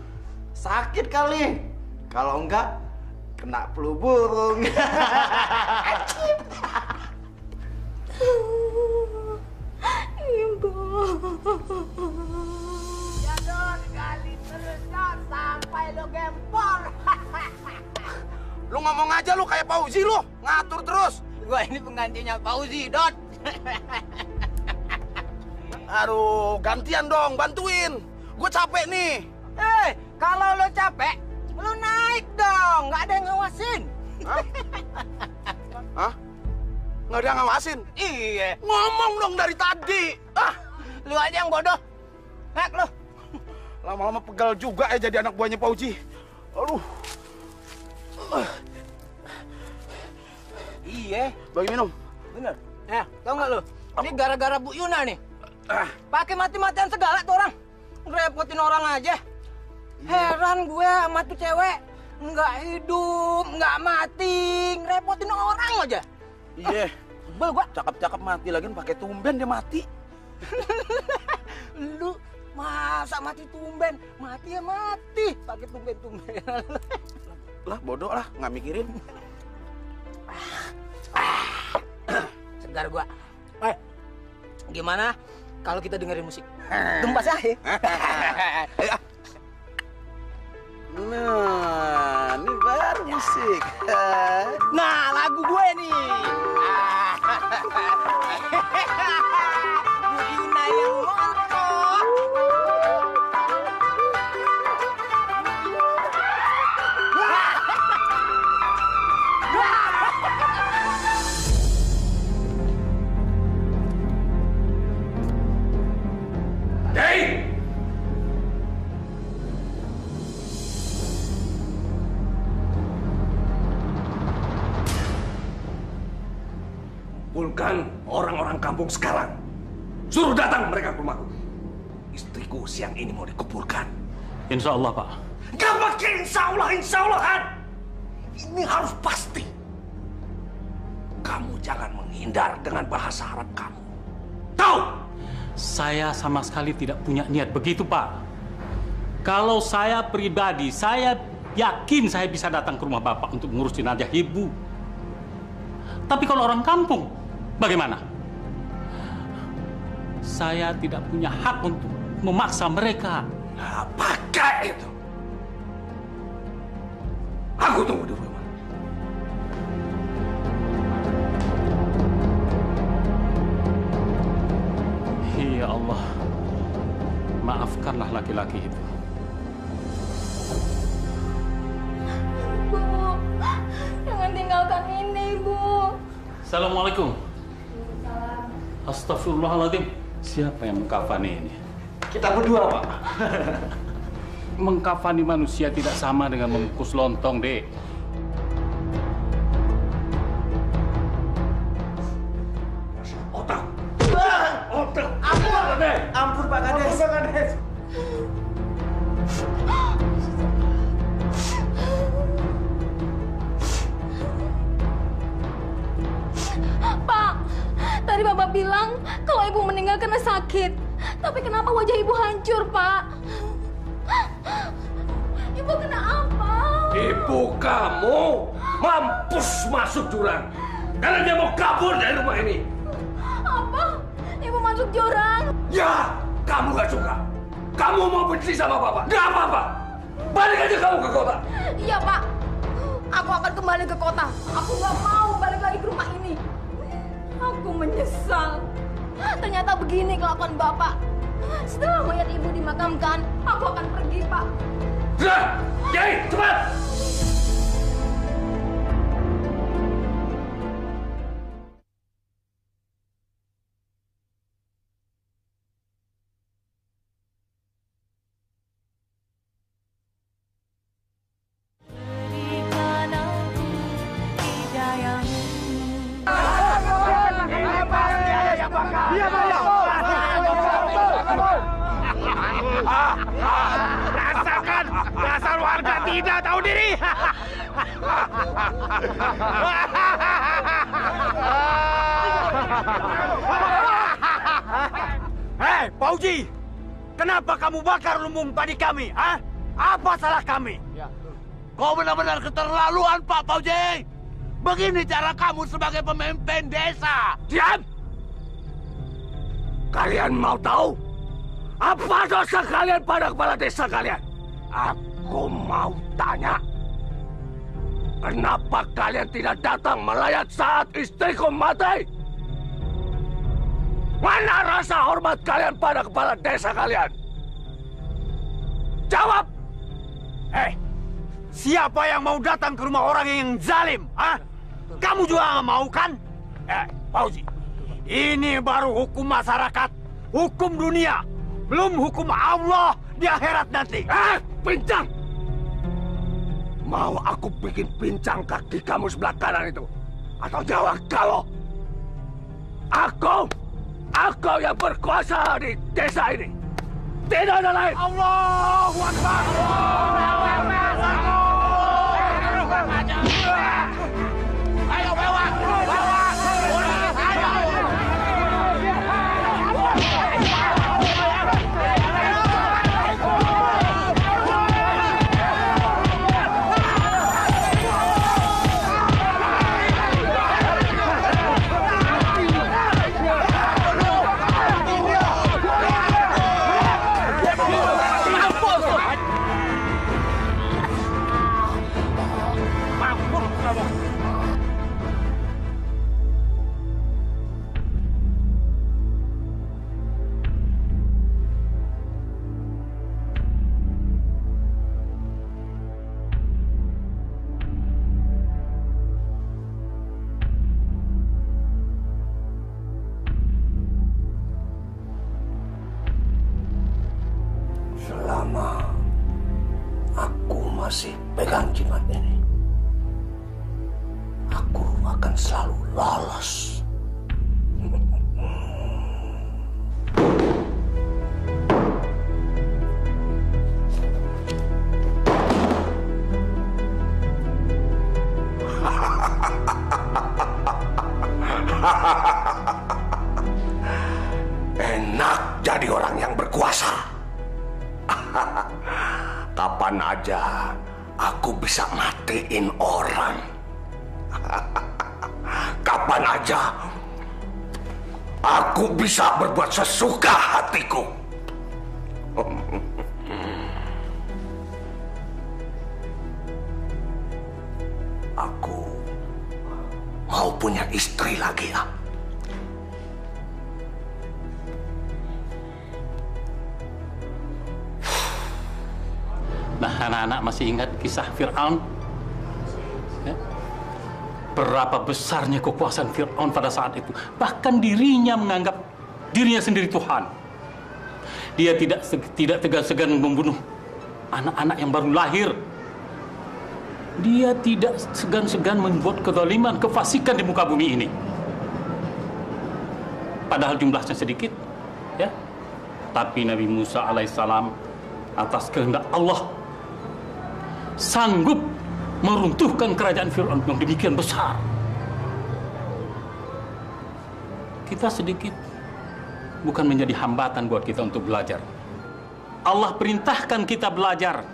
Sakit kali. Kalau enggak, kena flu burung. Ibu. Ya Don, gali terus Don, sampai lo gempor. Lu ngomong aja lu kayak Fauzi lu, ngatur terus. Gua ini penggantinya Fauzi, Dot. Aduh, gantian dong, bantuin. Gue capek nih. Kalau lo capek, lo naik dong, nggak ada yang ngawasin. Hah? Nggak ada yang ngawasin? Iya. Ngomong dong dari tadi. Lu aja yang bodoh. Hak lo. Lama-lama pegal juga ya jadi anak buahnya Fauzi. Aduh. Iya. Bagi minum. Bener. Tau nggak lo? Ini gara-gara Bu Yuna nih. Pakai mati-matian segala tuh orang. Ngerepotin orang aja. Heran gue sama tuh cewek. Nggak hidup, nggak mati. Ngerepotin orang aja. Iya. Sebel gua. Cakep-cakep mati lagi pakai tumben dia mati. Lu masa mati tumben? Mati ya mati. Pakai tumben-tumben. Lah bodoh lah, nggak mikirin. Segar gua. Gimana kalau kita dengerin musik? Gempas aja. Nah, ini baru musik. Nah, lagu gue nih. Bu Yuna yang montok. Dei! Kumpulkan orang-orang kampung sekarang. Suruh datang mereka ke rumahku. Istriku siang ini mau dikuburkan. Insya Allah, Pak. Gak pakai insya Allahan. Ini harus pasti. Kamu jangan menghindar dengan bahasa Arab kamu. Tahu? Saya sama sekali tidak punya niat begitu, Pak. Kalau saya pribadi, saya yakin saya bisa datang ke rumah Bapak untuk mengurus jenazah Ibu. Tapi kalau orang kampung, bagaimana? Saya tidak punya hak untuk memaksa mereka. Nah, pakai itu. Aku tunggu di rumah. Ya Allah. maafkanlah laki-laki itu. Bu, jangan tinggalkan ini, Bu. Assalamualaikum. Astagfirullahaladzim. Siapa yang mengkafani ini? Kita berdua, Pak. Mengkafani manusia tidak sama dengan membungkus lontong, Dek. Otak. Otak. Ampun, Pak Kades. Ampun, Pak Kades. Pak, tadi Bapak bilang kalau Ibu meninggal karena sakit. Tapi kenapa wajah Ibu hancur, Pak? Ibu kena apa? Ibu kamu mampus masuk jurang. Karena dia mau kabur dari rumah ini. Apa? Ibu masuk jurang? Ya, kamu gak suka. Kamu mau benci sama Bapak. Gak apa-apa. Balik aja kamu ke kota. Iya, Pak. Aku akan kembali ke kota. Aku nggak mau balik lagi ke rumah ini. Aku menyesal. Ternyata begini kelakuan Bapak. Setelah mayat Ibu dimakamkan, aku akan pergi, Pak. Sudah, Kiai, cepat! Rasakan dasar warga tidak tahu diri. Hei, Pauji, kenapa kamu bakar lumbung padi kami? Ah? Apa salah kami? Kau benar-benar keterlaluan, Pak Pauji. Begini cara kamu sebagai pemimpin desa. Diam! Kalian mau tahu? Apa dosa kalian pada kepala desa kalian? Aku mau tanya. Kenapa kalian tidak datang melayat saat istriku mati? Mana rasa hormat kalian pada kepala desa kalian? Jawab! Hei, siapa yang mau datang ke rumah orang yang zalim? Ah? Kamu juga nggak mau kan? Fauzi, ini baru hukum masyarakat, hukum dunia, belum hukum Allah di akhirat nanti. Pincang! Mau aku bikin pincang kaki kamu sebelah kanan itu? Atau jawab kalau aku yang berkuasa di desa ini. Tidak ada lain. Allahu Akbar. Ayo bawa, bawa. Selama aku masih pegang jimat ini, aku akan selalu lolos. Enak jadi orang yang berkuasa. Kapan aja aku bisa matiin orang. Kapan aja aku bisa berbuat sesuka hatiku. Aku mau punya istri lagi ya. Nah, anak-anak masih ingat kisah Fir'aun? Ya? Berapa besarnya kekuasaan Fir'aun pada saat itu. Bahkan dirinya menganggap dirinya sendiri Tuhan. Dia tidak segan-segan membunuh anak-anak yang baru lahir. Dia tidak segan-segan membuat kezaliman, kefasikan di muka bumi ini. Padahal jumlahnya sedikit, ya. Tapi Nabi Musa alaihissalam atas kehendak Allah sanggup meruntuhkan kerajaan Fir'aun yang demikian besar. Kita sedikit bukan menjadi hambatan buat kita untuk belajar. Allah perintahkan kita belajar.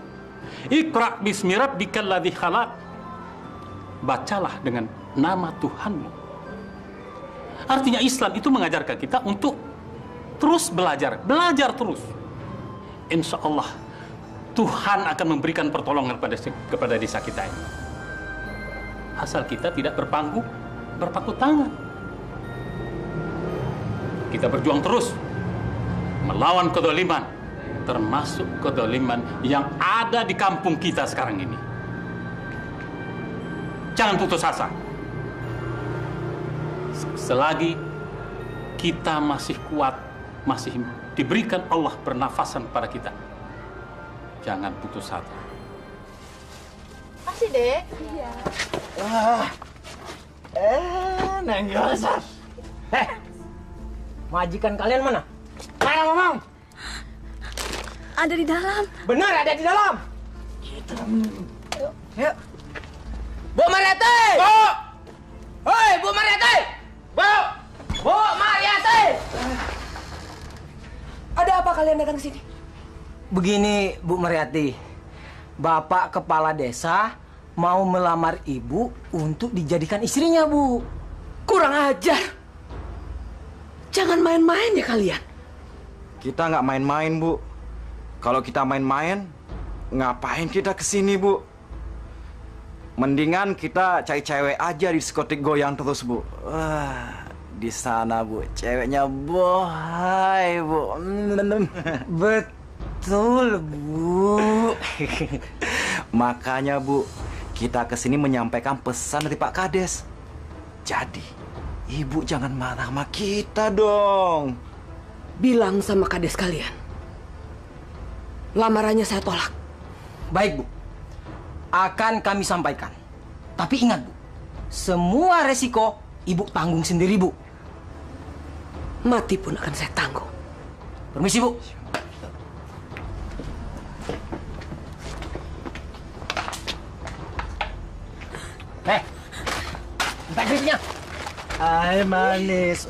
Iqra' bismi rabbikal ladzi khalaq. Bacalah dengan nama Tuhanmu. Artinya Islam itu mengajarkan kita untuk terus belajar terus. Insya Allah Tuhan akan memberikan pertolongan kepada desa kita ini. Asal kita tidak berpaku tangan. Kita berjuang terus melawan kezaliman, termasuk kezaliman yang ada di kampung kita sekarang ini. Jangan putus asa. Selagi kita masih kuat, masih diberikan Allah pernafasan pada kita, jangan putus asa. Makasih, Dek. Iya. Neng Yosef. Majikan kalian mana? Mana ngomong? Ada di dalam. Benar, ada di dalam. Yuk. Bu Mariati! Bu! Hoi, Bu Mariati! Bu Mariati! Ada apa kalian datang ke sini? Begini, Bu Mariati. Bapak kepala desa mau melamar ibu untuk dijadikan istrinya, Bu. Kurang ajar. Jangan main-main ya kalian. Kita nggak main-main, Bu. Kalau kita main-main, ngapain kita kesini, Bu? Mendingan kita cari cewek aja di diskotik goyang terus, Bu. Wah, di sana, Bu, ceweknya bohai, Bu. Betul, Bu. Makanya, Bu, kita kesini menyampaikan pesan dari Pak Kades. Jadi, Ibu jangan marah sama kita dong. Bilang sama Kades kalian, lamarannya saya tolak. Baik, Bu. Akan kami sampaikan. Tapi ingat, Bu, semua resiko Ibu tanggung sendiri, Bu. Mati pun akan saya tanggung. Permisi, Bu. Minta gripnya. Hai, manis.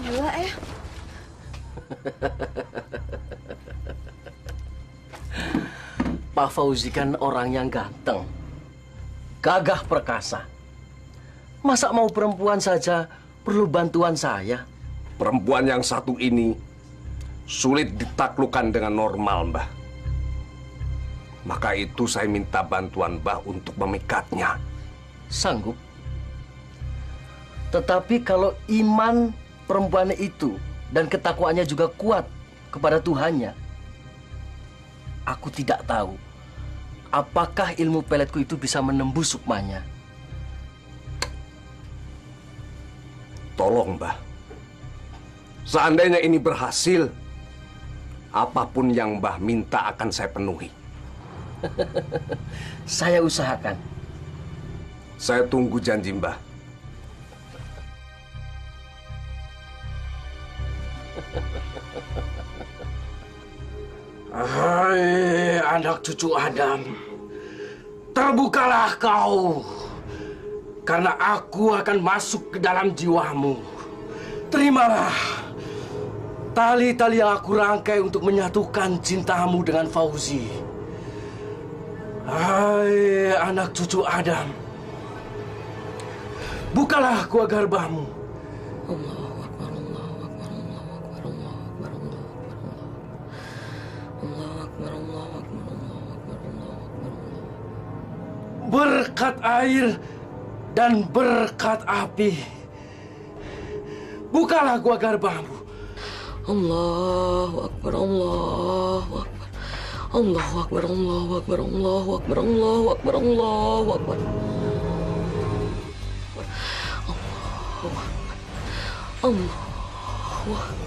Gila ya. Pak Fauzi kan orang yang ganteng, gagah perkasa. Masa mau perempuan saja perlu bantuan saya? Perempuan yang satu ini sulit ditaklukkan dengan normal, Mbah. Maka itu saya minta bantuan Mbah untuk memikatnya. Sanggup. Tetapi kalau iman perempuan itu dan ketakwaannya juga kuat kepada Tuhannya, aku tidak tahu apakah ilmu peletku itu bisa menembus sukmanya. Tolong, Mbah. Seandainya ini berhasil, apapun yang Mbah minta akan saya penuhi. Saya usahakan. Saya tunggu janji Mbah. Hai, anak cucu Adam. Terbukalah kau. Karena aku akan masuk ke dalam jiwamu. Terimalah tali-tali yang aku rangkai untuk menyatukan cintamu dengan Fauzi. Hai, anak cucu Adam. Bukalah gua garbamu. Berkat air dan berkat api, bukalah gua garbamu. Allahu Akbar, Allahu Akbar, Allahu Akbar, Allahu Akbar, Allahu Akbar, Allahu Akbar, Allahu Akbar. Allahu Akbar. Allahu Akbar.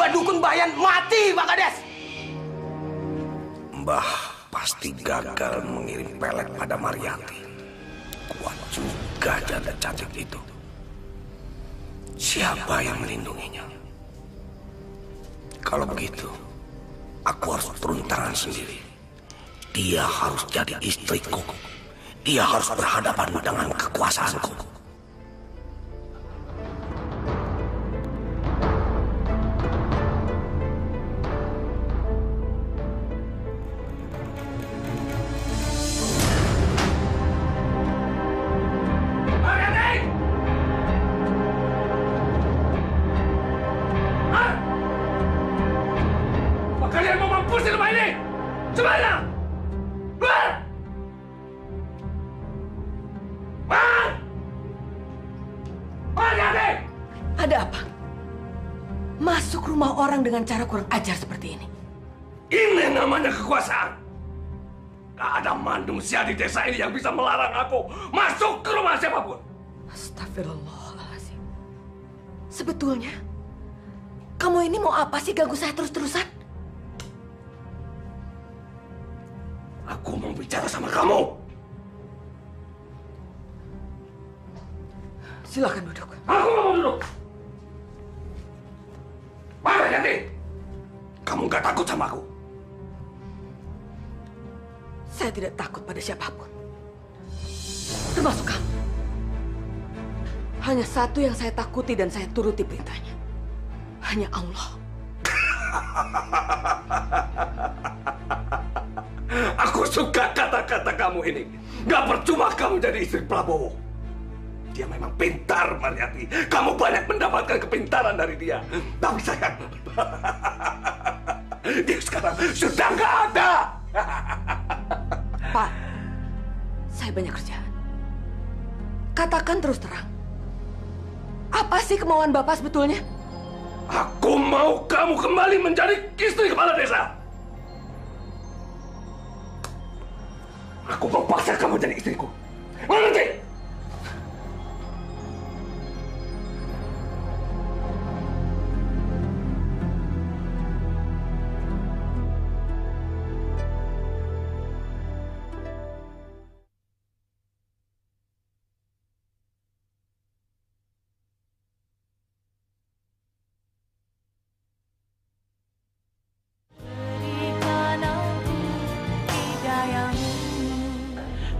Mbak Dukun Bayan mati, Pak Kades. Mbah pasti gagal mengirim pelet pada Mariati. Kuat juga janda cantik itu. Siapa yang melindunginya? Kalau begitu, aku harus turun tangan sendiri. Dia harus jadi istriku. Dia harus berhadapan dengan kekuasaanku. Ada apa? Masuk rumah orang dengan cara kurang ajar seperti ini. Ini namanya kekuasaan. Gak ada manusia di desa ini yang bisa melarang aku masuk ke rumah siapapun. Astagfirullahaladzim. Sebetulnya, kamu ini mau apa sih ganggu saya terus-terusan? Aku mau bicara sama kamu. Silakan duduk. Aku nggak mau duduk. Mana Yanti? Kamu nggak takut sama aku? Saya tidak takut pada siapapun. Termasuk kamu. Hanya satu yang saya takuti dan saya turuti perintahnya. Hanya Allah. Aku suka kata-kata kamu ini. Gak percuma kamu jadi istri Prabowo. Dia memang pintar, Mariati. Kamu banyak mendapatkan kepintaran dari dia. Tapi sayang, dia sekarang sudah nggak ada. Pak, saya banyak kerjaan. Katakan terus terang. Apa sih kemauan Bapak sebetulnya? Aku mau kamu kembali menjadi istri kepala desa. Aku mau paksa kamu jadi istriku. Mengerti?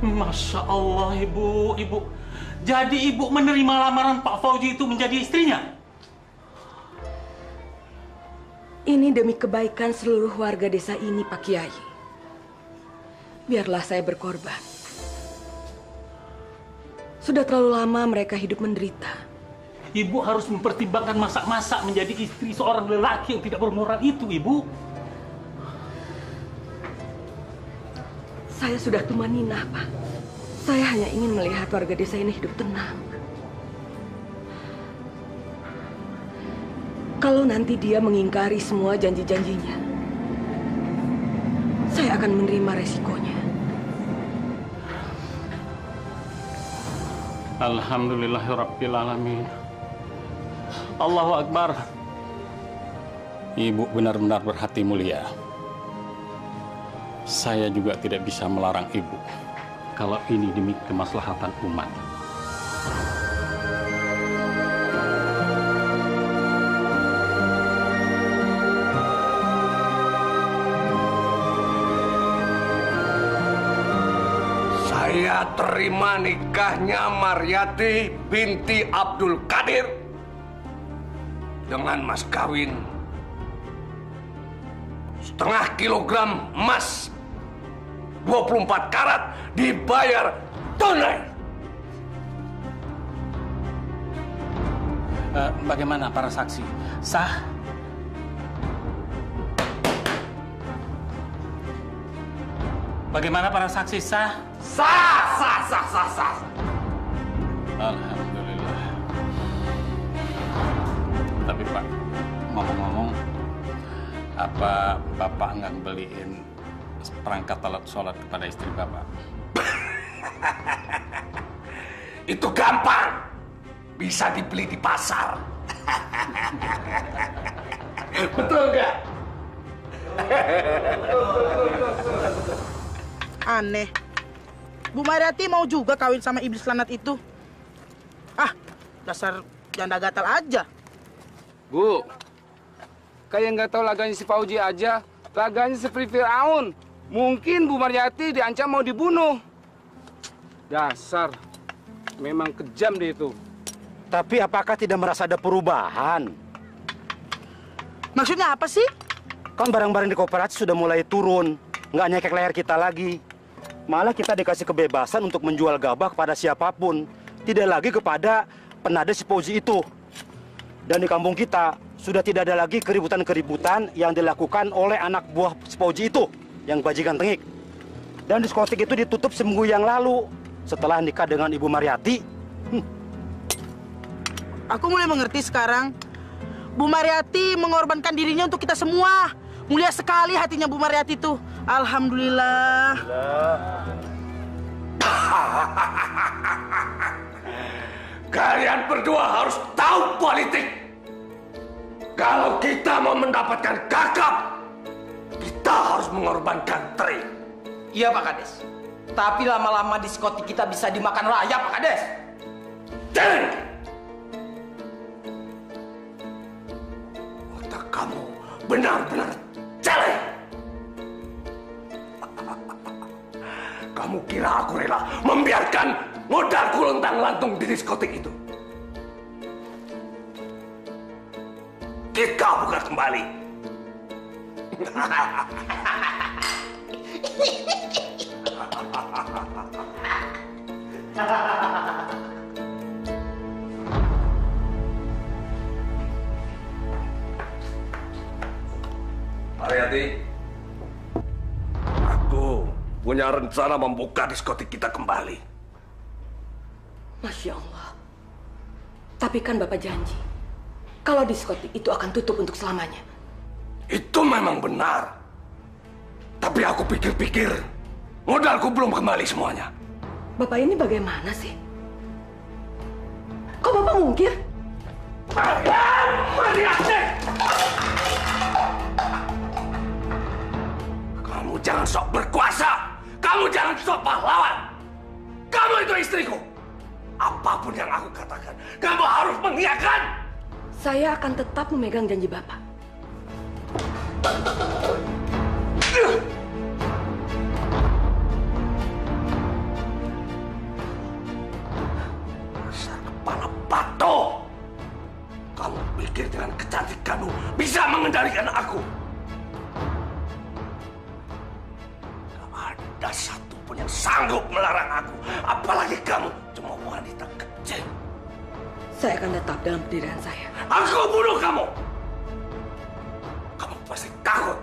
Masya Allah, Ibu. Jadi Ibu menerima lamaran Pak Fauji itu menjadi istrinya? Ini demi kebaikan seluruh warga desa ini, Pak Kiai. Biarlah saya berkorban. Sudah terlalu lama mereka hidup menderita. Ibu harus mempertimbangkan masak-masak menjadi istri seorang lelaki yang tidak bermoral itu, Ibu. Saya sudah tumaninah, Pak. Saya hanya ingin melihat warga desa ini hidup tenang. Kalau nanti dia mengingkari semua janji-janjinya, saya akan menerima resikonya. Alhamdulillahirrabbilalamin. Allahu Akbar. Ibu benar-benar berhati mulia. Saya juga tidak bisa melarang Ibu kalau ini demi kemaslahatan umat. Saya terima nikahnya Mariati binti Abdul Qadir dengan mas kawin setengah kilogram emas 24 karat dibayar tunai. Bagaimana para saksi? Sah? Bagaimana para saksi sah? Sah. Alhamdulillah. Tapi Pak, ngomong-ngomong, apa Bapak nggak beliin perangkat alat sholat kepada istri Bapak? Itu gampang. Bisa dibeli di pasar. Betul nggak? Aneh. Bu Mariati mau juga kawin sama iblis lanat itu. Ah, dasar janda gatal aja. Bu, kayak nggak tahu laganya si Fauji aja. Laganya seperti Fir'aun. Mungkin Bu Mariati diancam mau dibunuh. Dasar, memang kejam dia itu. Tapi apakah tidak merasa ada perubahan? Maksudnya apa sih? Kan barang-barang di koperasi sudah mulai turun. Nggak nyekek leher kita lagi. Malah kita dikasih kebebasan untuk menjual gabah kepada siapapun. Tidak lagi kepada penada si Fauji itu. Dan di kampung kita sudah tidak ada lagi keributan-keributan yang dilakukan oleh anak buah si Fauji itu, yang bajingan tengik. Dan diskotik itu ditutup seminggu yang lalu setelah nikah dengan Ibu Mariati. Aku mulai mengerti sekarang. Bu Mariati mengorbankan dirinya untuk kita semua. Mulia sekali hatinya Bu Mariati itu. Alhamdulillah. Kalian berdua harus tahu politik. Kalau kita mau mendapatkan kakap, kita harus mengorbankan Tri. Iya Pak Kades. Tapi lama-lama diskotik kita bisa dimakan rayap Pak Kades. Dan otak kamu benar-benar jelek. Kamu kira aku rela membiarkan modalku lontang-lantung di diskotik itu? Kita buka kembali. Mariati, aku punya rencana membuka diskotik kita kembali. Masya Allah. Tapi kan Bapak janji, kalau diskotik itu akan tutup untuk selamanya. Itu memang benar. Tapi aku pikir-pikir, modalku belum kembali semuanya. Bapak ini bagaimana sih? Kok Bapak mungkir? Mariati! Kamu jangan sok berkuasa. Kamu jangan sok pahlawan. Kamu itu istriku. Apapun yang aku katakan, kamu harus mengiyakan. Saya akan tetap memegang janji Bapak. Dasar kepala batu. Kamu pikir dengan kecantikanmu bisa mengendalikan aku? Gak ada satupun yang sanggup melarang aku. Apalagi kamu, cuma wanita kecil. Saya akan tetap dalam pendirian saya. Aku bunuh kamu. Kamu pasti takut.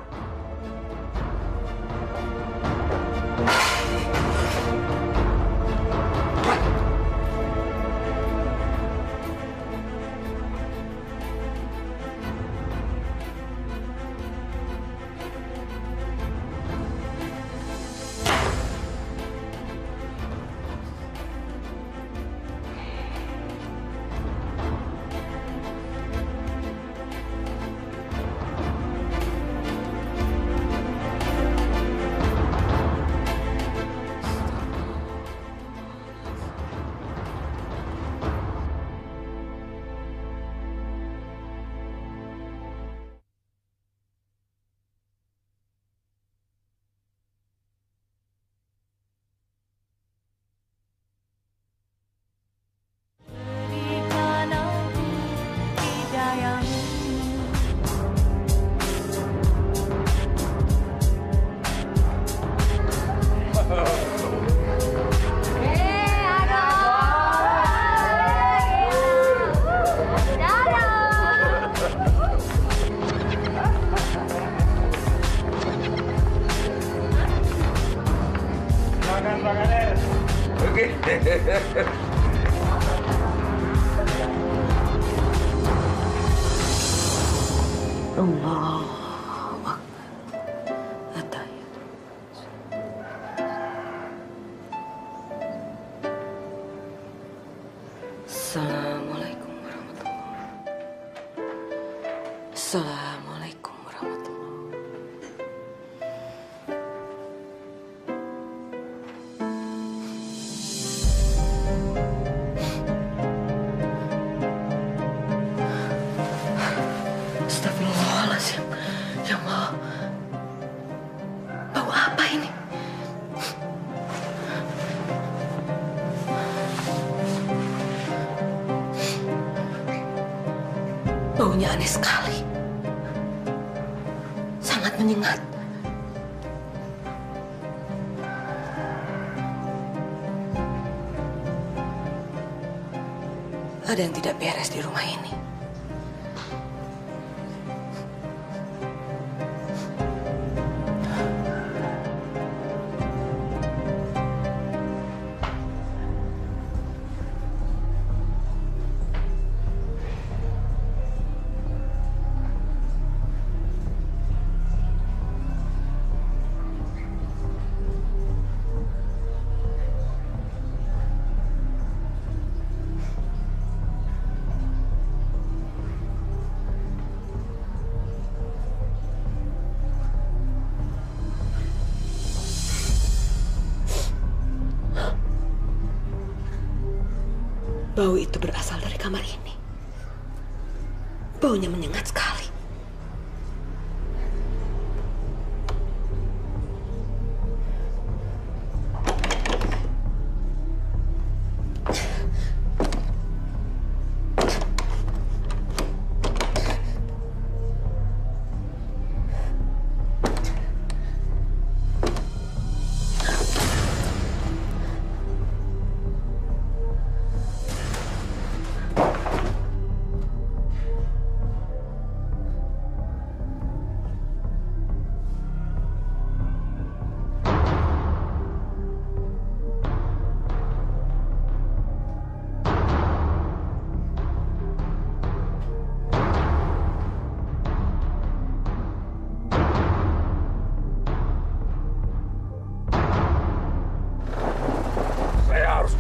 Pak Kades. Oke. Allah. Assalamualaikum warahmatullahi. Assalamualaikum warahmatullahi. Astagfirullahaladzim. Ya Allah. Bau apa ini? Baunya aneh sekali. Sangat menyengat. Ada yang tidak beres di rumah ini. Bau itu berasal dari kamar ini. Baunya menyengat sekali.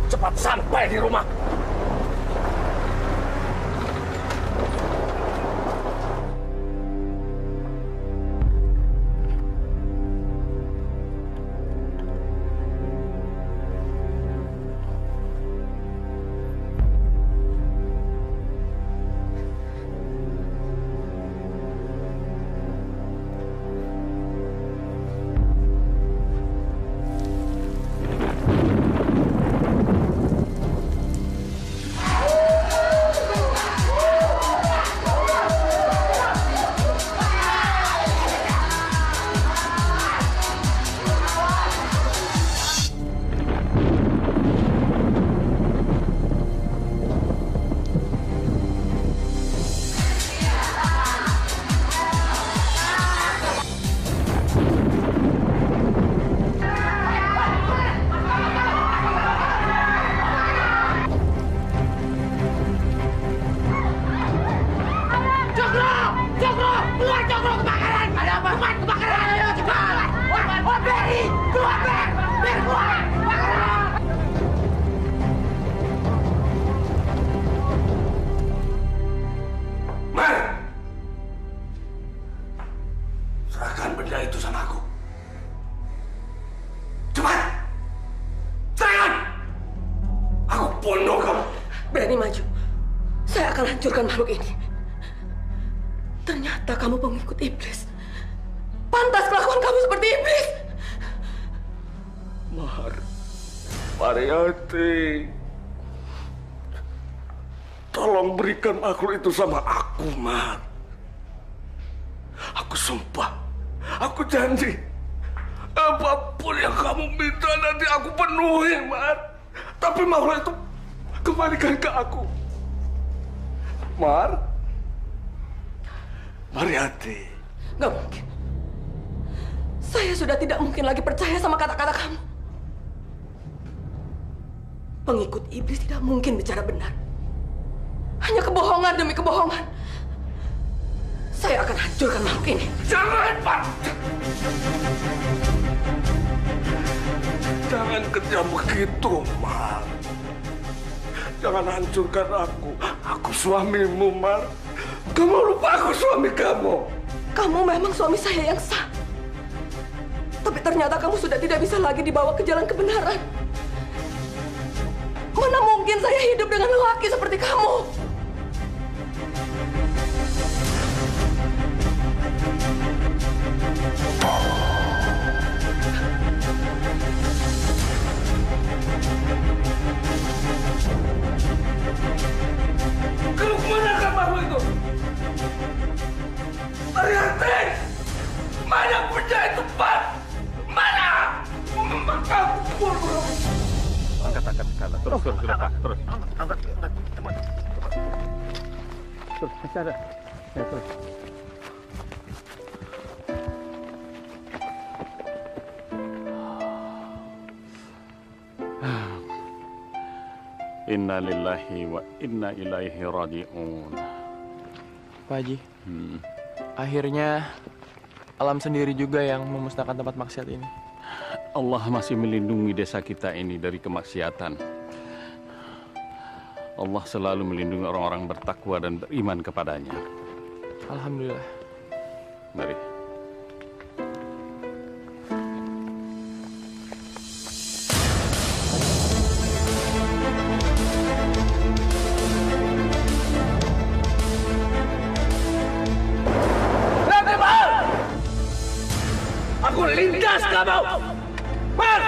Cepat sampai di rumah. Berani maju, saya akan hancurkan makhluk ini. Ternyata kamu pengikut iblis. Pantas kelakuan kamu seperti iblis. Mariati, tolong berikan makhluk itu sama aku, Mar. Aku sumpah, aku janji, apapun yang kamu minta nanti aku penuhi, Mar. Tapi makhluk itu kembalikan ke aku, Mar. Mariati. Gak mungkin. Saya sudah tidak mungkin lagi percaya sama kata-kata kamu. Pengikut iblis tidak mungkin bicara benar. Hanya kebohongan demi kebohongan. Saya akan hancurkan makhluk ini. Jangan, Pak! Jangan kejam begitu, Mar. Jangan hancurkan aku. Aku suamimu, Mar. Kamu lupa aku suami kamu. Kamu memang suami saya yang sah. Tapi ternyata kamu sudah tidak bisa lagi dibawa ke jalan kebenaran. Mana mungkin saya hidup dengan lelaki seperti kamu? Kamu kemana kamu itu? Mariati! Mana punya itu, Pak? Mana? Aku Angkat sekarang. Terus, Pak. Terus. Angkat. Terus, masih ada. Ya, terus. Inna lillahi wa inna ilaihi raji'un. Pak Haji, akhirnya alam sendiri juga yang memusnahkan tempat maksiat ini. Allah masih melindungi desa kita ini dari kemaksiatan. Allah selalu melindungi orang-orang bertakwa dan beriman kepadanya. Alhamdulillah. Mari. Aku lindas kamu! Mar!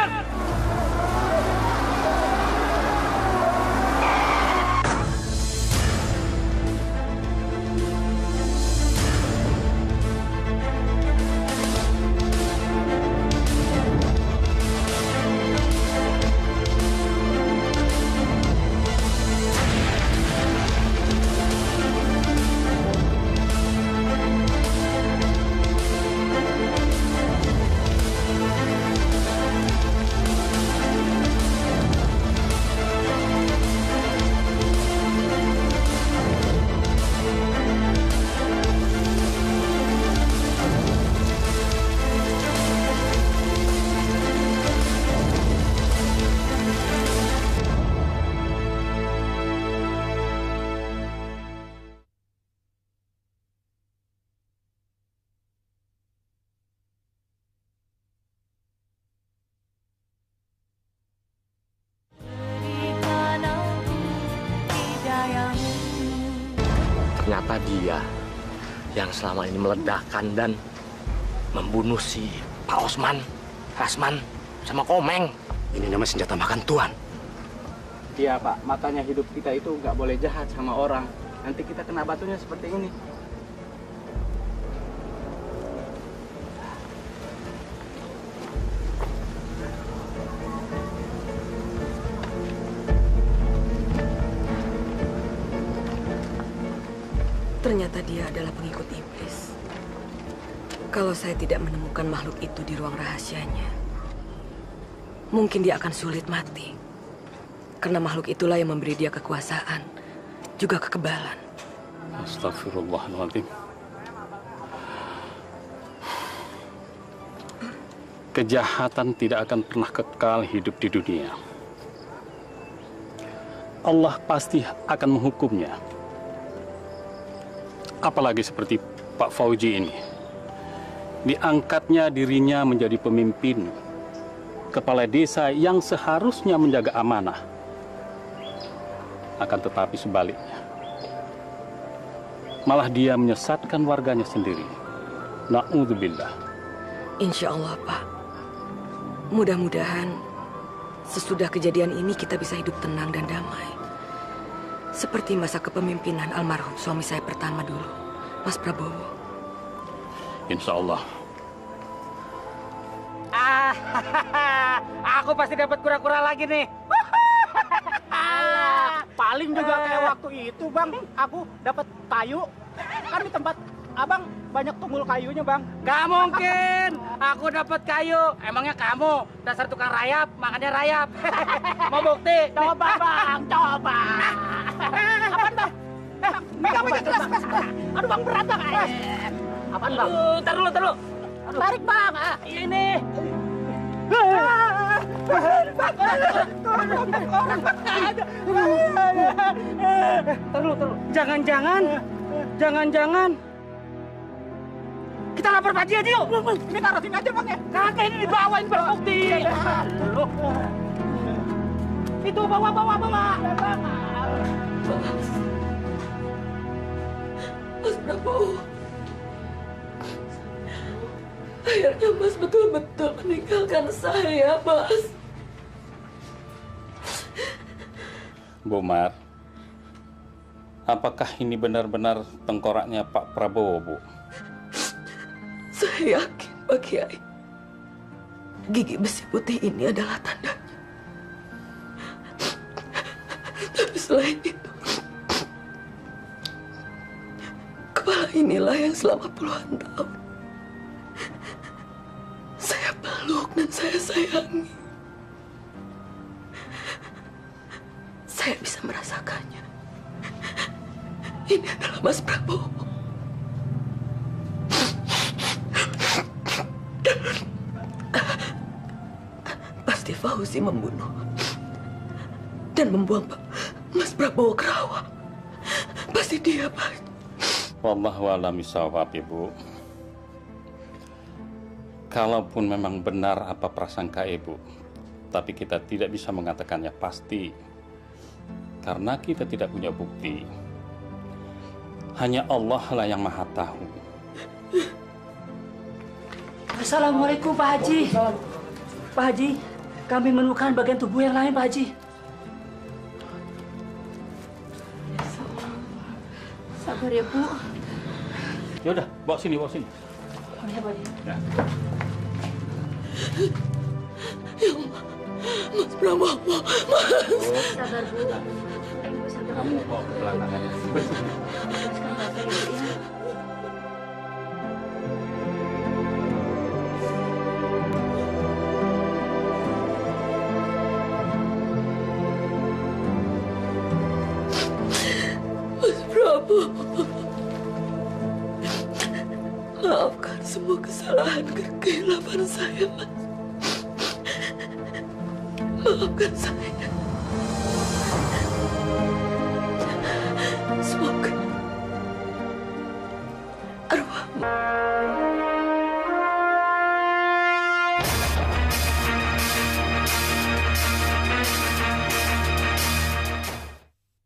Ternyata dia yang selama ini meledakkan dan membunuh si Pak Osman, Rasman, sama Komeng. Ini namanya senjata makan tuan. Iya Pak, makanya hidup kita itu nggak boleh jahat sama orang. Nanti kita kena batunya seperti ini. Ternyata dia adalah pengikut iblis. Kalau saya tidak menemukan makhluk itu di ruang rahasianya, mungkin dia akan sulit mati. Karena makhluk itulah yang memberi dia kekuasaan, juga kekebalan. Astagfirullahaladzim. Kejahatan tidak akan pernah kekal hidup di dunia. Allah pasti akan menghukumnya. Apalagi seperti Pak Fauji ini. Diangkatnya dirinya menjadi pemimpin, kepala desa yang seharusnya menjaga amanah. Akan tetapi sebaliknya, malah dia menyesatkan warganya sendiri. Na'udzubillah. Insya Allah, Pak. Mudah-mudahan sesudah kejadian ini kita bisa hidup tenang dan damai. Seperti masa kepemimpinan almarhum suami saya pertama dulu, Mas Prabowo. Insya Allah. Aku pasti dapat kura-kura lagi nih. Paling juga kayak waktu itu Bang, aku dapat tayu kan di tempat abang banyak tunggul kayunya, Bang. Gak mungkin. Aku dapat kayu. Emangnya kamu dasar tukang rayap, makannya rayap. Mau bukti? Coba, Bang. Coba. Apaan, Bang? Megang, keras. Aduh, Bang, berat, Bang. Apaan, Bang? Ntar dulu. Tarik, Bang. Ini. Taruh. Jangan. Kita lapor Pak Haji aja yuk. Ini taruh sini aja, Bang ya. Kagak, ini dibawa, ini berbukti. Itu bawa. Mas Prabowo. Akhirnya Mas betul-betul meninggalkan saya, Mas. Bu Mar, apakah ini benar-benar tengkoraknya Pak Prabowo, Bu? Saya yakin, Pak Kiai. Gigi besi putih ini adalah tandanya. Tapi selain itu, kepala inilah yang selama puluhan tahun saya peluk dan saya sayangi. Saya bisa merasakannya. Ini adalah Mas Prabowo. Pasti Fauzi membunuh dan membuang Mas Prabowo ke rawa. Pasti dia, Pak. Wallahu a'lam bishawab, Ibu. Kalaupun memang benar apa prasangka Ibu, tapi kita tidak bisa mengatakannya pasti karena kita tidak punya bukti. Hanya Allah lah yang Maha Tahu. Assalamualaikum, Pak Haji. Pak Haji, kami menemukan bagian tubuh yang lain, Pak Haji. Sabar ya, Bu. Ya udah, bawa sini. Oh ya, Pak Haji. Ya. Ya Allah, Mas Prabowo, Mas. Sabar, Bu. Ibu sabar. Kamu bawa ke belakang. Teruskan Bapak, Ibu ya. Mas Prabowo, maafkan semua kesalahan dan kehilapan saya, Mas. Maafkan saya.